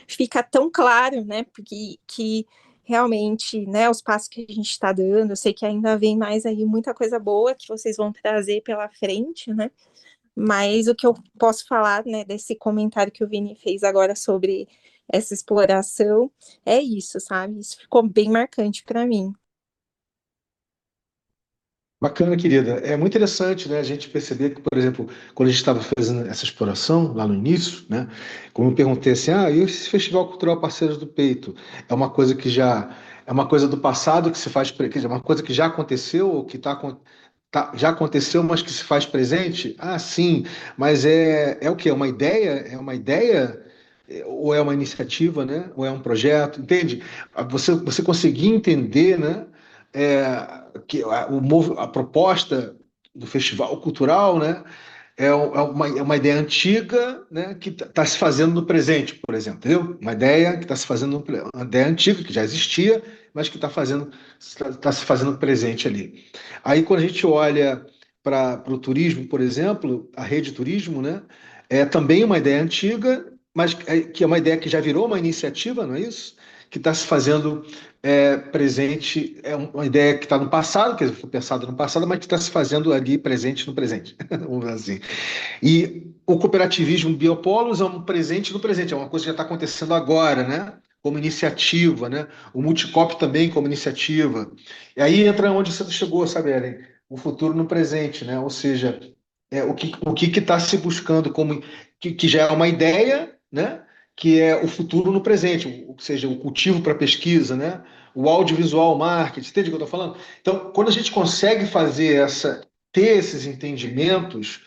fica tão claro, né, porque que realmente, né, os passos que a gente está dando, eu sei que ainda vem mais aí muita coisa boa que vocês vão trazer pela frente, né, mas o que eu posso falar, né, desse comentário que o Vini fez agora sobre essa exploração, é isso, sabe? Isso ficou bem marcante para mim. Bacana, querida. É muito interessante, né, a gente perceber que, por exemplo, quando a gente estava fazendo essa exploração lá no início, né, como eu perguntei assim, e esse Festival Cultural Parceiros do Peito é uma coisa que já é uma coisa do passado que se faz, quer dizer, uma coisa que já aconteceu ou que já aconteceu, mas que se faz presente? Ah, sim, mas é o quê? É uma ideia? É uma ideia? Ou é uma iniciativa, né? Ou é um projeto? Entende? Você conseguir entender, né? Que a proposta do festival cultural, né? É uma ideia antiga, né, que está se fazendo no presente, por exemplo, entendeu? Uma ideia que está se fazendo, uma ideia antiga que já existia, mas que está se fazendo presente ali. Aí quando a gente olha para o turismo, por exemplo, a rede turismo, né, é também uma ideia antiga, mas que é uma ideia que já virou uma iniciativa, não é isso? Que está se fazendo presente, é uma ideia que está no passado, que foi pensada no passado, mas que está se fazendo ali presente no presente, vamos dizer assim. E o cooperativismo Biopolos é um presente no presente, é uma coisa que já está acontecendo agora, né? Como iniciativa, né? O Multicop também como iniciativa. E aí entra onde você chegou, sabe, Ellen? O futuro no presente, né? Ou seja, o que está se buscando como que já é uma ideia, né? Que é o futuro no presente, ou seja, o cultivo para pesquisa, né? O audiovisual marketing, entende o que eu estou falando? Então, quando a gente consegue ter esses entendimentos,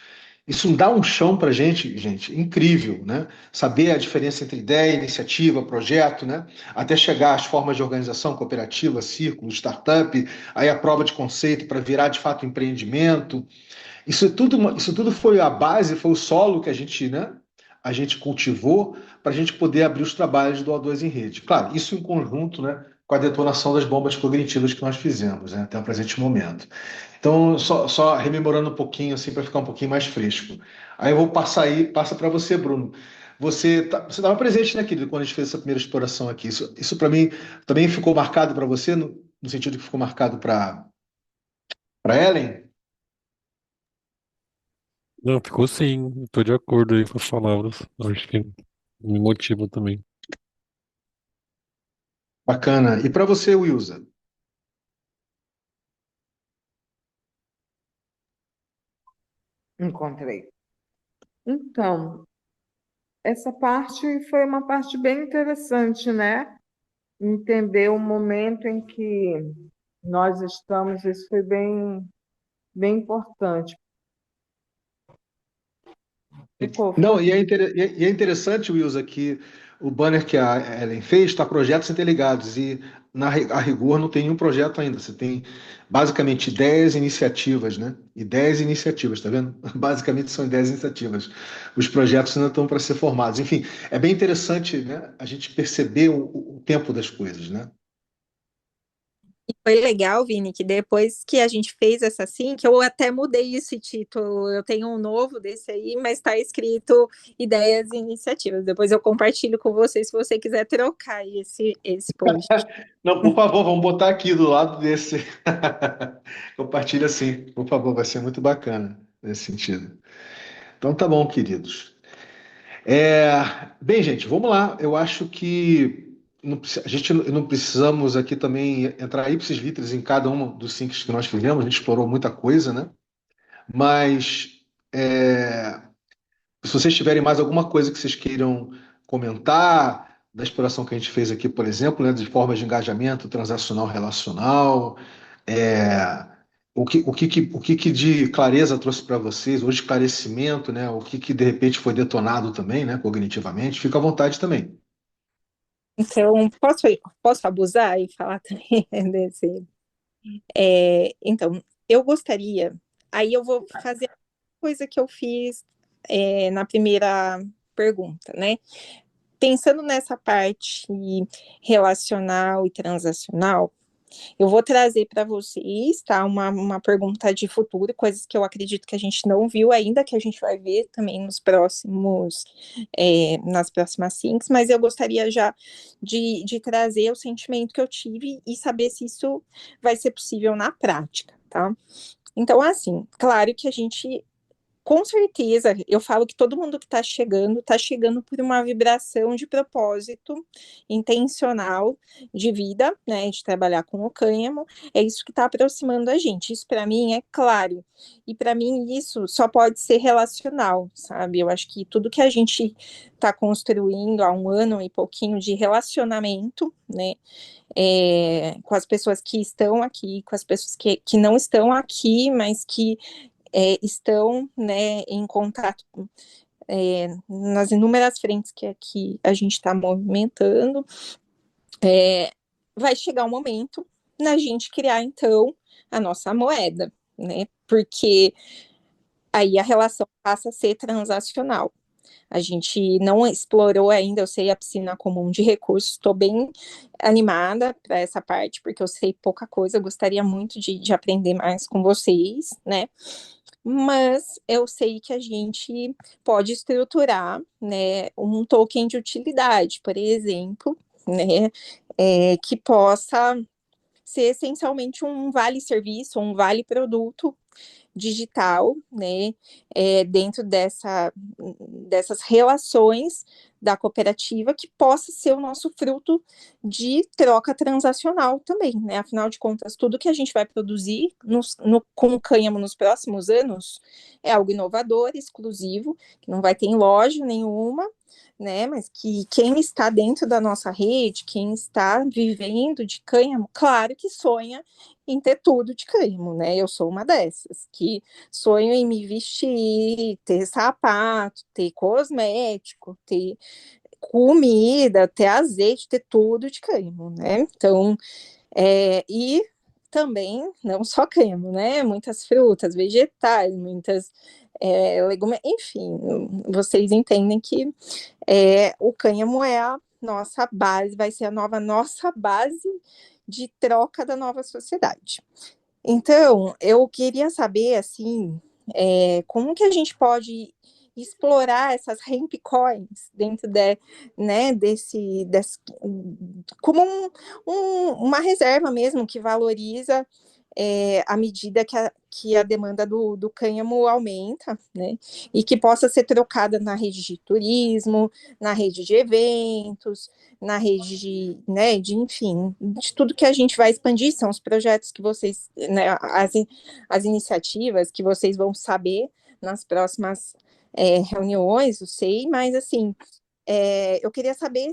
isso dá um chão para a gente, incrível, né? Saber a diferença entre ideia, iniciativa, projeto, né? Até chegar às formas de organização, cooperativa, círculo, startup, aí a prova de conceito para virar de fato empreendimento. Isso tudo foi a base, foi o solo que a gente cultivou para a gente poder abrir os trabalhos do O2 em rede. Claro, isso em conjunto, né, com a detonação das bombas cognitivas que nós fizemos, né, até o presente momento. Então, só rememorando um pouquinho, assim, para ficar um pouquinho mais fresco. Aí eu vou passa para você, Bruno. Você estava presente, né, querido, quando a gente fez essa primeira exploração aqui. Isso para mim também ficou marcado para você, no sentido que ficou marcado para Ellen? Não, ficou sim, estou de acordo aí com as palavras. Acho que me motiva também. Bacana. E para você, Wilson? Encontrei. Então, essa parte foi uma parte bem interessante, né? Entender o momento em que nós estamos, isso foi bem, bem importante. Ficou, Não, foi. e é interessante, Wilson, que o banner que a Ellen fez está projetos interligados e a rigor não tem nenhum projeto ainda. Você tem basicamente 10 iniciativas, né? E 10 iniciativas, tá vendo? Basicamente são 10 iniciativas. Os projetos ainda estão para ser formados. Enfim, é bem interessante, né, a gente perceber o tempo das coisas, né? Foi legal, Vini, que depois que a gente fez essa assim, que eu até mudei esse título, eu tenho um novo desse aí, mas está escrito Ideias e Iniciativas. Depois eu compartilho com você se você quiser trocar esse post. Não, por favor, vamos botar aqui do lado desse. Compartilha assim, por favor, vai ser muito bacana nesse sentido. Então tá bom, queridos. Bem, gente, vamos lá. Eu acho que a gente não precisamos aqui também entrar ipsis literis em cada um dos cinco que nós fizemos, a gente explorou muita coisa, né? Mas é, se vocês tiverem mais alguma coisa que vocês queiram comentar da exploração que a gente fez aqui, por exemplo, né, de formas de engajamento transacional relacional, é, o que de clareza trouxe para vocês, ou de esclarecimento, né, o que de repente foi detonado também, né, cognitivamente, fica à vontade também. Então, posso abusar e falar também desse? Então, eu gostaria, aí eu vou fazer a coisa que eu fiz na primeira pergunta, né? Pensando nessa parte relacional e transacional, eu vou trazer para vocês, tá? Uma pergunta de futuro, coisas que eu acredito que a gente não viu ainda, que a gente vai ver também nas próximas cinco, mas eu gostaria já de trazer o sentimento que eu tive e saber se isso vai ser possível na prática, tá? Então, assim, claro que a gente com certeza, eu falo que todo mundo que está chegando por uma vibração de propósito intencional de vida, né, de trabalhar com o cânhamo, é isso que está aproximando a gente. Isso para mim é claro. E para mim isso só pode ser relacional, sabe? Eu acho que tudo que a gente está construindo há um ano e pouquinho de relacionamento, né, com as pessoas que estão aqui, com as pessoas que não estão aqui, mas que estão, né, em contato nas inúmeras frentes que aqui a gente está movimentando, vai chegar o momento na gente criar, então, a nossa moeda, né? Porque aí a relação passa a ser transacional. A gente não explorou ainda, eu sei, a piscina comum de recursos, estou bem animada para essa parte, porque eu sei pouca coisa, eu gostaria muito de aprender mais com vocês, né? Mas eu sei que a gente pode estruturar, né, um token de utilidade, por exemplo, né, que possa ser essencialmente um vale-serviço, um vale-produto digital, né, dentro dessas relações da cooperativa que possa ser o nosso fruto de troca transacional também, né? Afinal de contas, tudo que a gente vai produzir com o cânhamo nos próximos anos é algo inovador, exclusivo, que não vai ter em loja nenhuma, né? Mas que quem está dentro da nossa rede, quem está vivendo de cânhamo, claro que sonha em ter tudo de cânhamo, né? Eu sou uma dessas, que sonho em me vestir, ter sapato, ter cosmético, ter comida, ter azeite, ter tudo de cânhamo, né? Então, e também, não só cânhamo, né? Muitas frutas, vegetais, muitas legumes, enfim, vocês entendem que o cânhamo é a nossa base, vai ser a nossa base de troca da nova sociedade. Então, eu queria saber, assim, como que a gente pode explorar essas hemp coins dentro né, como uma reserva mesmo que valoriza à medida que a demanda do cânhamo aumenta, né, e que possa ser trocada na rede de turismo, na rede de eventos, na rede né, enfim, de tudo que a gente vai expandir, são os projetos que vocês, né, as iniciativas que vocês vão saber nas próximas reuniões, eu sei, mas assim, eu queria saber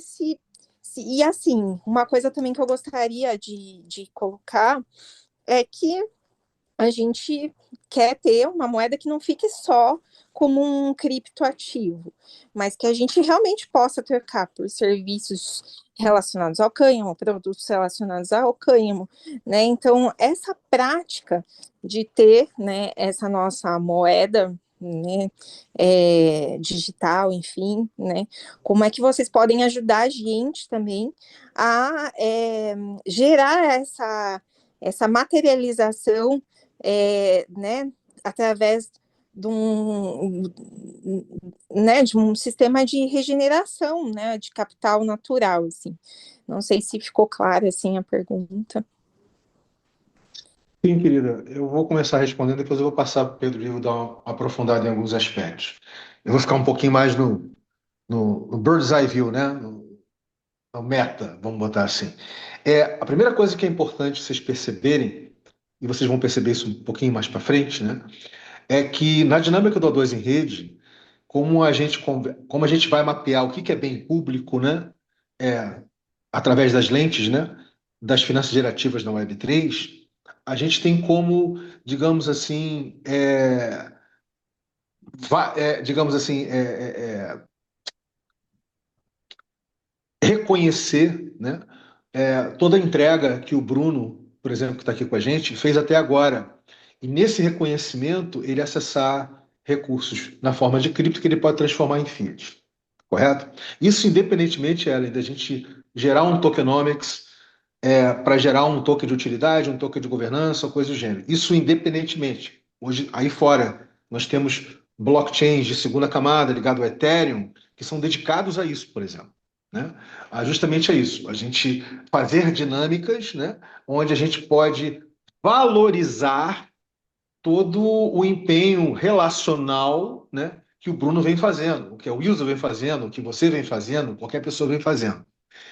e assim, uma coisa também que eu gostaria de colocar é que a gente quer ter uma moeda que não fique só como um criptoativo, mas que a gente realmente possa trocar por serviços relacionados ao cânhamo, produtos relacionados ao cânhamo, né? Então, essa prática de ter, né, essa nossa moeda, né, digital, enfim, né? Como é que vocês podem ajudar a gente também a gerar essa materialização né, através de né, de um sistema de regeneração, né, de capital natural, assim. Não sei se ficou clara, assim, a pergunta. Sim, querida, eu vou começar respondendo, depois eu vou passar para o Pedro Ivo dar uma aprofundada em alguns aspectos. Eu vou ficar um pouquinho mais no bird's eye view, né? No meta, vamos botar assim. A primeira coisa que é importante vocês perceberem, e vocês vão perceber isso um pouquinho mais para frente, né? É que na dinâmica do A2 em rede, como a gente vai mapear o que que é bem público, né? É, através das lentes, né? Das finanças gerativas na Web3, a gente tem como, digamos assim, digamos assim, reconhecer, né, toda a entrega que o Bruno, por exemplo, que está aqui com a gente, fez até agora. E nesse reconhecimento, ele acessar recursos na forma de cripto que ele pode transformar em fiat. Correto? Isso independentemente, Ellen, da gente gerar um tokenomics para gerar um token de utilidade, um token de governança, ou coisa do gênero. Isso independentemente. Hoje, aí fora, nós temos blockchains de segunda camada ligado ao Ethereum, que são dedicados a isso, por exemplo. Né? Justamente a isso, a gente fazer dinâmicas, né, onde a gente pode valorizar todo o empenho relacional, né, que o Bruno vem fazendo, o que a Wilson vem fazendo, o que você vem fazendo, qualquer pessoa vem fazendo.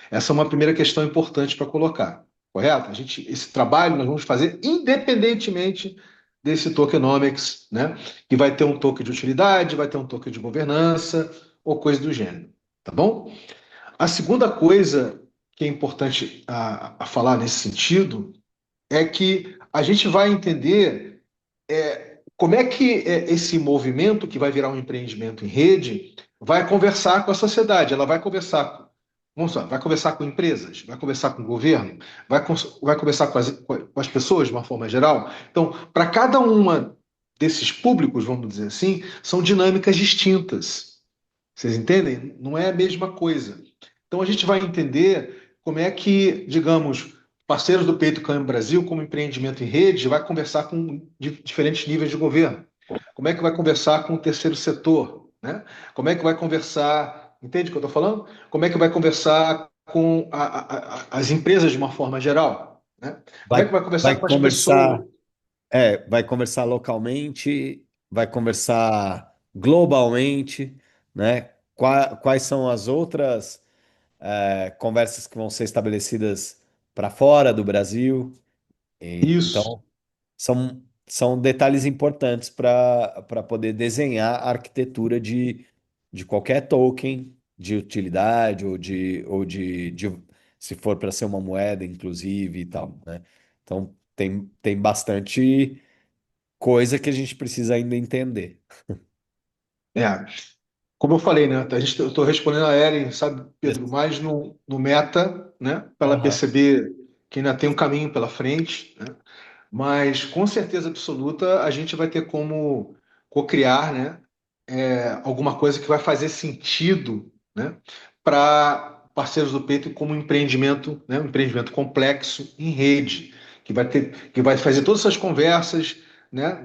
Essa é uma primeira questão importante para colocar, correto? Esse trabalho nós vamos fazer independentemente desse tokenomics, né? Que vai ter um token de utilidade, vai ter um token de governança ou coisa do gênero, tá bom? A segunda coisa que é importante a falar nesse sentido é que a gente vai entender como é que esse movimento, que vai virar um empreendimento em rede, vai conversar com a sociedade. Ela vai conversar, vamos lá, vai conversar com empresas, vai conversar com o governo, vai conversar com as pessoas de uma forma geral. Então, para cada uma desses públicos, vamos dizer assim, são dinâmicas distintas. Vocês entendem? Não é a mesma coisa. Então, a gente vai entender como é que, digamos, parceiros do Peito Câmbio Brasil, como empreendimento em rede, vai conversar com diferentes níveis de governo. Como é que vai conversar com o terceiro setor? Né? Como é que vai conversar, entende o que eu estou falando? Como é que vai conversar com as empresas de uma forma geral? Né? Como é que Vai, vai conversar vai com as pessoas? conversar, vai conversar localmente, vai conversar globalmente, né? Quais são as outras conversas que vão ser estabelecidas para fora do Brasil? Isso. Então, são detalhes importantes para poder desenhar a arquitetura de qualquer token de utilidade se for para ser uma moeda, inclusive, e tal, né? Então, tem bastante coisa que a gente precisa ainda entender. É. Como eu falei, né? Eu estou respondendo a Ellen, sabe, Pedro, mais no meta, né? Para ela Aham. perceber que ainda tem um caminho pela frente, né? Mas com certeza absoluta a gente vai ter como co-criar, né? Alguma coisa que vai fazer sentido, né? Para parceiros do peito como um empreendimento, né? Um empreendimento complexo em rede, que vai fazer todas essas conversas, né?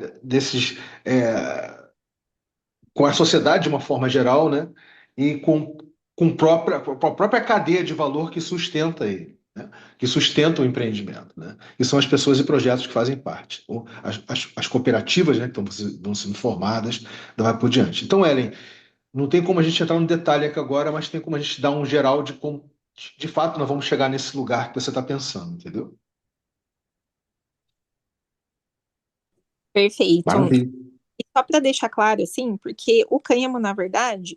Com a sociedade de uma forma geral, né? E com a própria cadeia de valor que sustenta ele, né? Que sustenta o empreendimento, né? Que são as pessoas e projetos que fazem parte, ou as cooperativas, né? Que vão sendo formadas, vai por diante. Então, Ellen, não tem como a gente entrar no detalhe aqui agora, mas tem como a gente dar um geral de como, de fato, nós vamos chegar nesse lugar que você está pensando, entendeu? Perfeito. Maravilha. E só para deixar claro, assim, porque o cânhamo, na verdade,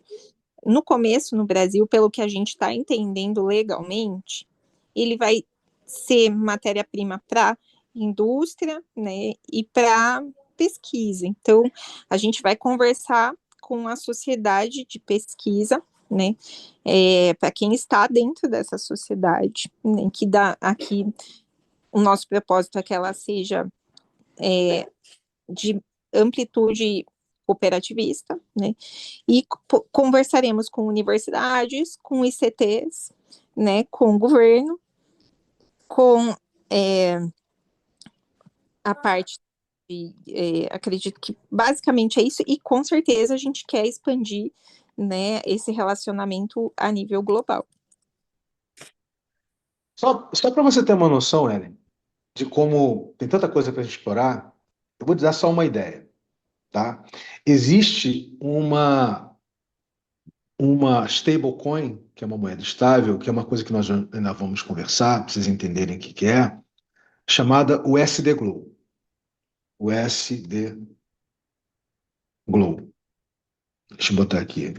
no começo, no Brasil, pelo que a gente está entendendo legalmente, ele vai ser matéria-prima para indústria, né, e para pesquisa. Então, a gente vai conversar com a sociedade de pesquisa, né, para quem está dentro dessa sociedade, né, que dá aqui o nosso propósito é que ela seja de amplitude cooperativista, né? E conversaremos com universidades, com ICTs, né? Com o governo, com a parte de, acredito que basicamente é isso, e com certeza a gente quer expandir, né, esse relacionamento a nível global. Só para você ter uma noção, Ellen, de como tem tanta coisa para explorar, eu vou te dar só uma ideia. Tá? Existe uma stablecoin, que é uma moeda estável, que é uma coisa que nós ainda vamos conversar, para vocês entenderem o que que é, chamada USD Glow. USD Glow. Deixa eu botar aqui.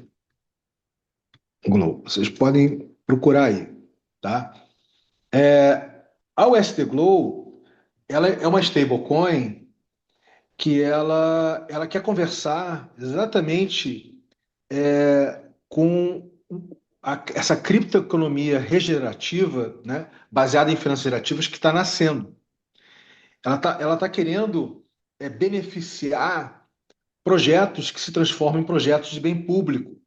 Glow. Vocês podem procurar aí, tá? A USD Glow, ela é uma stablecoin que ela quer conversar exatamente com essa criptoeconomia regenerativa, né, baseada em finanças gerativas, que está nascendo. Ela tá querendo beneficiar projetos que se transformam em projetos de bem público,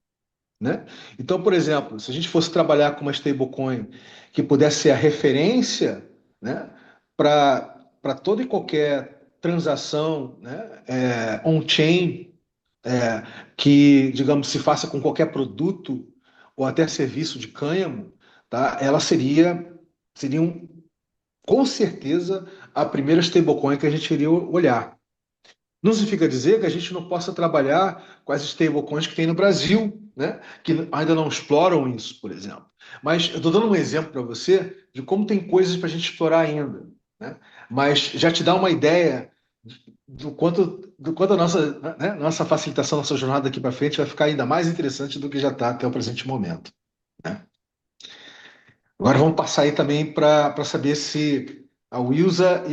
né? Então, por exemplo, se a gente fosse trabalhar com uma stablecoin que pudesse ser a referência, né, para toda e qualquer transação, né, on-chain, que, digamos, se faça com qualquer produto ou até serviço de cânhamo, tá? Ela seria com certeza a primeira stablecoin que a gente iria olhar. Não significa dizer que a gente não possa trabalhar com as stablecoins que tem no Brasil, né? Que ainda não exploram isso, por exemplo. Mas eu estou dando um exemplo para você de como tem coisas para a gente explorar ainda, né? Mas já te dá uma ideia do quanto a nossa, né, nossa facilitação, nossa jornada daqui para frente vai ficar ainda mais interessante do que já está até o presente momento, né? Agora vamos passar aí também para saber se a Wilza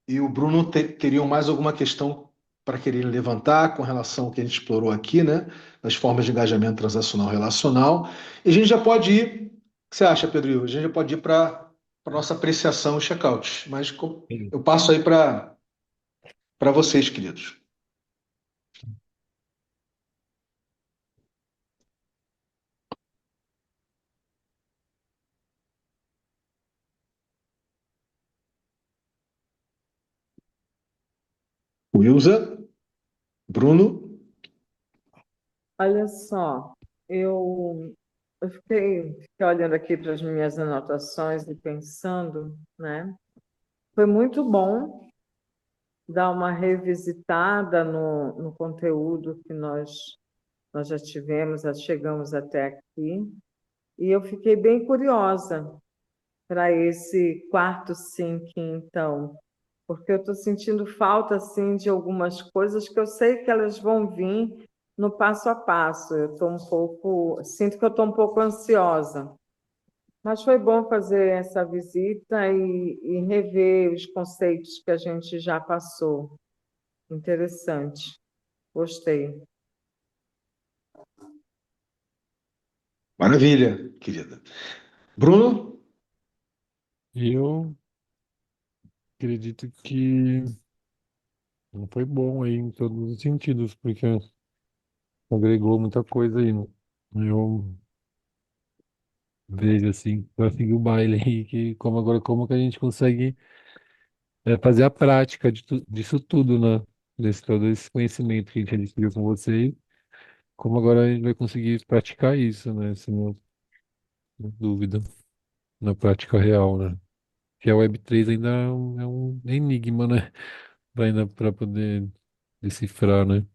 e o Bruno teriam mais alguma questão para querer levantar com relação ao que a gente explorou aqui, né? Das formas de engajamento transacional relacional. E a gente já pode ir. O que você acha, Pedro? A gente já pode ir para a nossa apreciação e check-out. Mas Sim. eu passo aí para vocês, queridos. Wilza, Bruno. Olha só, eu fiquei olhando aqui para as minhas anotações e pensando, né? Foi muito bom dar uma revisitada no conteúdo que nós já tivemos, já chegamos até aqui, e eu fiquei bem curiosa para esse quarto sync, então, porque eu estou sentindo falta assim de algumas coisas que eu sei que elas vão vir no passo a passo. Sinto que eu estou um pouco ansiosa, mas foi bom fazer essa visita e rever os conceitos que a gente já passou. Interessante, gostei. Maravilha, querida. Bruno? Eu acredito que não foi bom aí em todos os sentidos, porque agregou muita coisa aí. Eu vejo assim, para seguir o baile aí, que como agora, como que a gente consegue fazer a prática disso tudo, né? Todo esse conhecimento que a gente adquiriu com vocês, como agora a gente vai conseguir praticar isso, né? Sem dúvida, na prática real, né? Que a Web3 ainda é um enigma, né? Ainda para poder decifrar, né?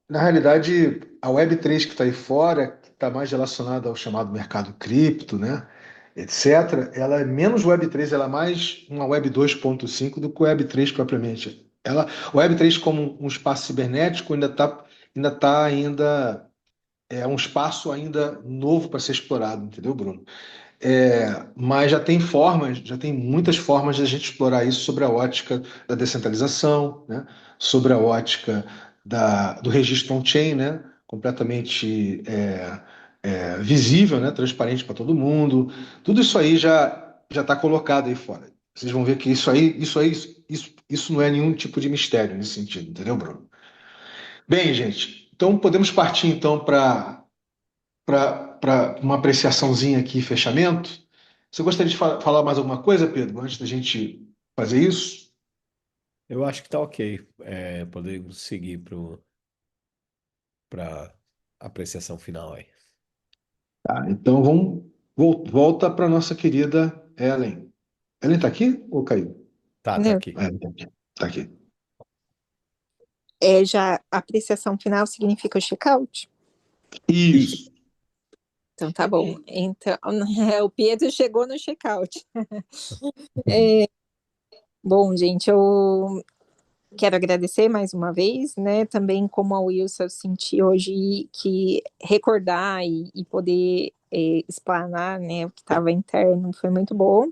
Na realidade, a Web3 que está aí fora, que está mais relacionada ao chamado mercado cripto, né, etc., ela é menos Web3, ela é mais uma Web 2.5 do que Web3 propriamente. O Web3 como um espaço cibernético ainda é um espaço ainda novo para ser explorado, entendeu, Bruno? Mas já tem muitas formas de a gente explorar isso sobre a ótica da descentralização, né? Sobre a ótica do registro on-chain, né? Completamente visível, né? Transparente para todo mundo. Tudo isso aí já está colocado aí fora. Vocês vão ver que isso não é nenhum tipo de mistério nesse sentido, entendeu, Bruno? Bem, gente, então podemos partir então para uma apreciaçãozinha aqui, fechamento. Você gostaria de falar mais alguma coisa, Pedro, antes da gente fazer isso? Eu acho que tá ok. Podemos seguir para apreciação final aí. Tá, então vamos volta para nossa querida Ellen. Ellen está aqui ou caiu? Tá Não, aqui. Ellen está aqui. Tá aqui. já a apreciação final significa o check-out? Isso. Isso. Então tá bom. Então, o Pedro chegou no check-out. Bom, gente, eu quero agradecer mais uma vez, né? Também como a Wilson, eu senti hoje que recordar e poder explanar, né, o que estava interno foi muito bom.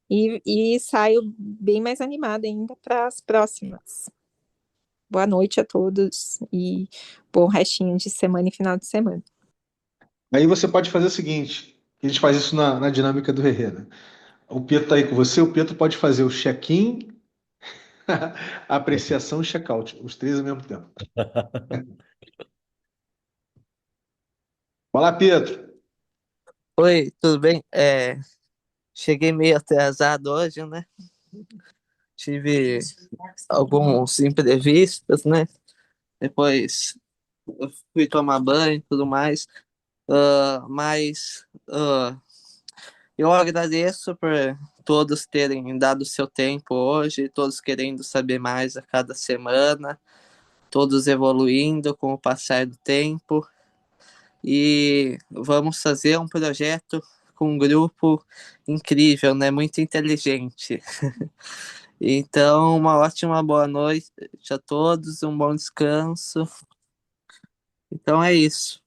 E saio bem mais animada ainda para as próximas. boa noite a todos e bom restinho de semana e final de semana. Aí você pode fazer o seguinte: a gente faz isso na dinâmica do Rerê, né? O Pietro tá aí com você, o Pietro pode fazer o check-in, a apreciação e check-out, os três ao mesmo tempo. Fala, Pietro. Oi, tudo bem? Cheguei meio atrasado hoje, né? Tive alguns imprevistos, né? Depois eu fui tomar banho e tudo mais. Mas eu agradeço por todos terem dado seu tempo hoje, todos querendo saber mais a cada semana, todos evoluindo com o passar do tempo. E vamos fazer um projeto com um grupo incrível, né? Muito inteligente. Então, uma ótima boa noite a todos, um bom descanso. Então é isso.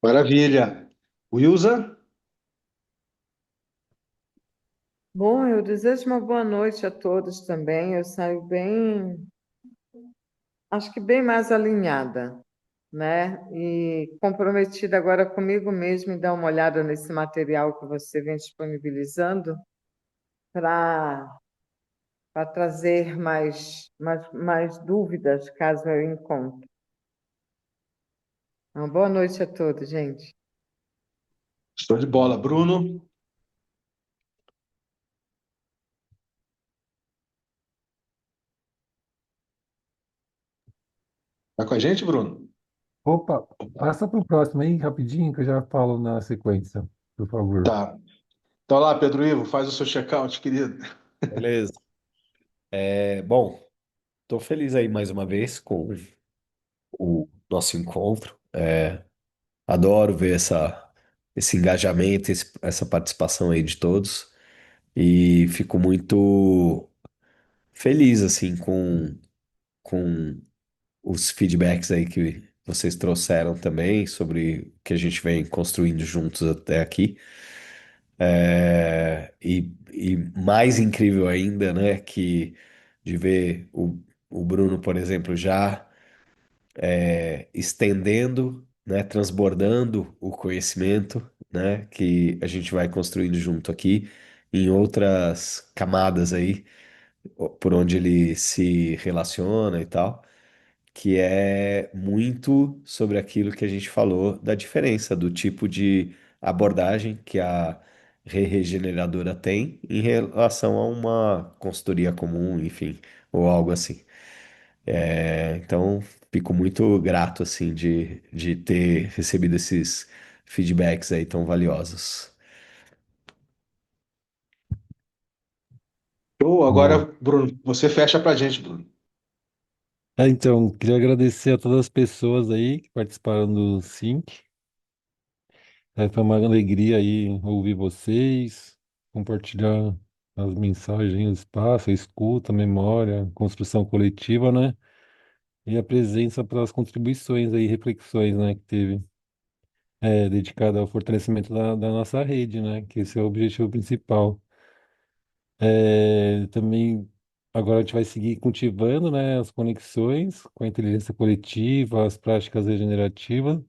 Maravilha. Wilza? Bom, eu desejo uma boa noite a todos também. Eu saio bem, acho que bem mais alinhada, né? E comprometida agora comigo mesma em dar uma olhada nesse material que você vem disponibilizando para trazer mais dúvidas, caso eu encontre. Uma boa noite a todos, gente. Estou de bola. Bruno? Tá com a gente, Bruno? Opa, passa para o próximo aí, rapidinho, que eu já falo na sequência, por favor. Tá. Então lá, Pedro Ivo, faz o seu check-out, querido. Beleza. Bom, estou feliz aí mais uma vez com o nosso encontro. Adoro ver esse engajamento, essa participação aí de todos. E fico muito feliz, assim, com os feedbacks aí que vocês trouxeram também sobre o que a gente vem construindo juntos até aqui. E mais incrível ainda, né, que de ver o Bruno, por exemplo, já estendendo, né, transbordando o conhecimento, né, que a gente vai construindo junto aqui em outras camadas aí, por onde ele se relaciona e tal, que é muito sobre aquilo que a gente falou da diferença do tipo de abordagem que a regeneradora tem em relação a uma consultoria comum, enfim, ou algo assim. Então, fico muito grato, assim, de ter recebido esses feedbacks aí tão valiosos. Show. Boa. Agora, Bruno, você fecha pra gente, Bruno. Então, queria agradecer a todas as pessoas aí que participaram do Sync. Foi uma alegria aí ouvir vocês, compartilhar as mensagens, o espaço, a escuta, a memória, a construção coletiva, né? E a presença para as contribuições aí, reflexões, né, que teve, dedicada ao fortalecimento da nossa rede, né? Que esse é o objetivo principal. Também agora a gente vai seguir cultivando, né, as conexões com a inteligência coletiva, as práticas regenerativas,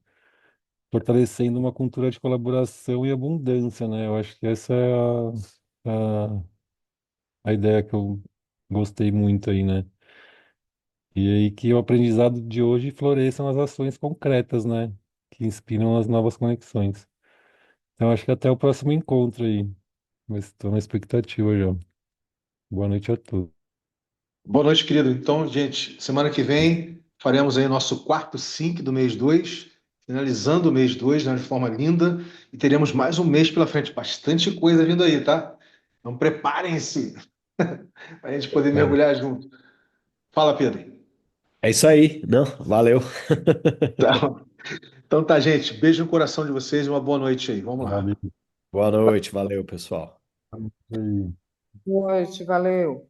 fortalecendo uma cultura de colaboração e abundância, né? Eu acho que essa é a ideia que eu gostei muito aí, né? E aí que o aprendizado de hoje floresça nas ações concretas, né? Que inspiram as novas conexões. Então acho que até o próximo encontro aí. Mas estou na expectativa já. Boa noite a todos. Boa noite, querido. Então, gente, semana que vem faremos aí o nosso quarto sync do mês 2, finalizando o mês 2, né, de forma linda, e teremos mais um mês pela frente. Bastante coisa vindo aí, tá? Então, preparem-se para a gente poder É. mergulhar junto. Fala, Pedro. É isso aí, não? Valeu. Tá. Então tá, gente. Beijo no coração de vocês e uma boa noite aí. Vamos lá. Valeu. Boa noite, valeu, pessoal. Aí. Boa noite, valeu.